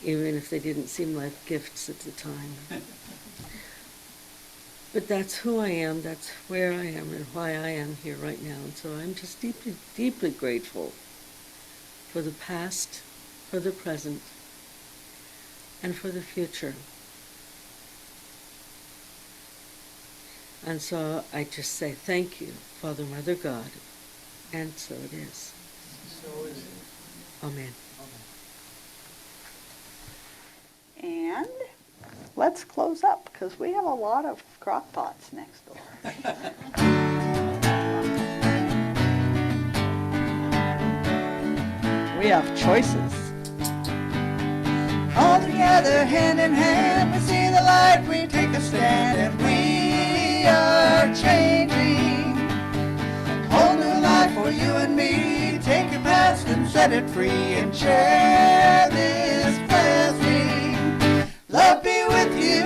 S1: even if they didn't seem like gifts at the time. But that's who I am, that's where I am, and why I am here right now. And so I'm just deeply, deeply grateful for the past, for the present, and for the future. And so I just say thank you, Father, Mother, God, and so it is.
S8: So is it.
S1: Amen.
S2: And let's close up, because we have a lot of crock pots next door. We have choices.
S7: All together, hand in hand, we see the light, we take a stand, and we are changing. Whole new life for you and me. Take your past and set it free, and share this blessing. Love be with you,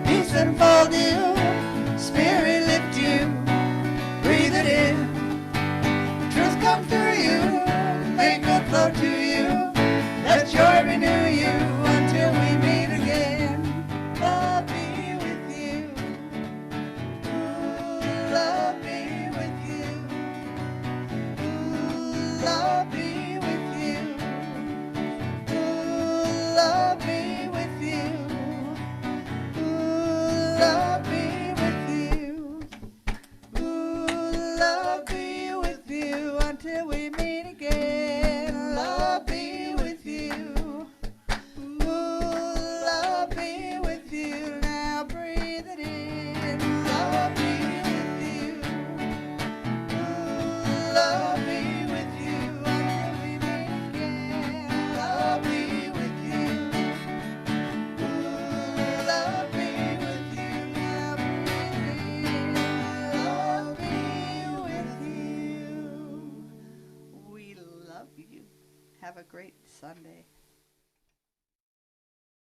S7: peace enfold you, spirit lift you, breathe it in. Truth come through you, make good flow to you. Let joy renew you until we meet again. Love be with you. Ooh, love be with you. Ooh, love be with you. Ooh, love be with you. Ooh, love be with you. Ooh, love be with you until we meet again.
S3: love you. Have a great Sunday.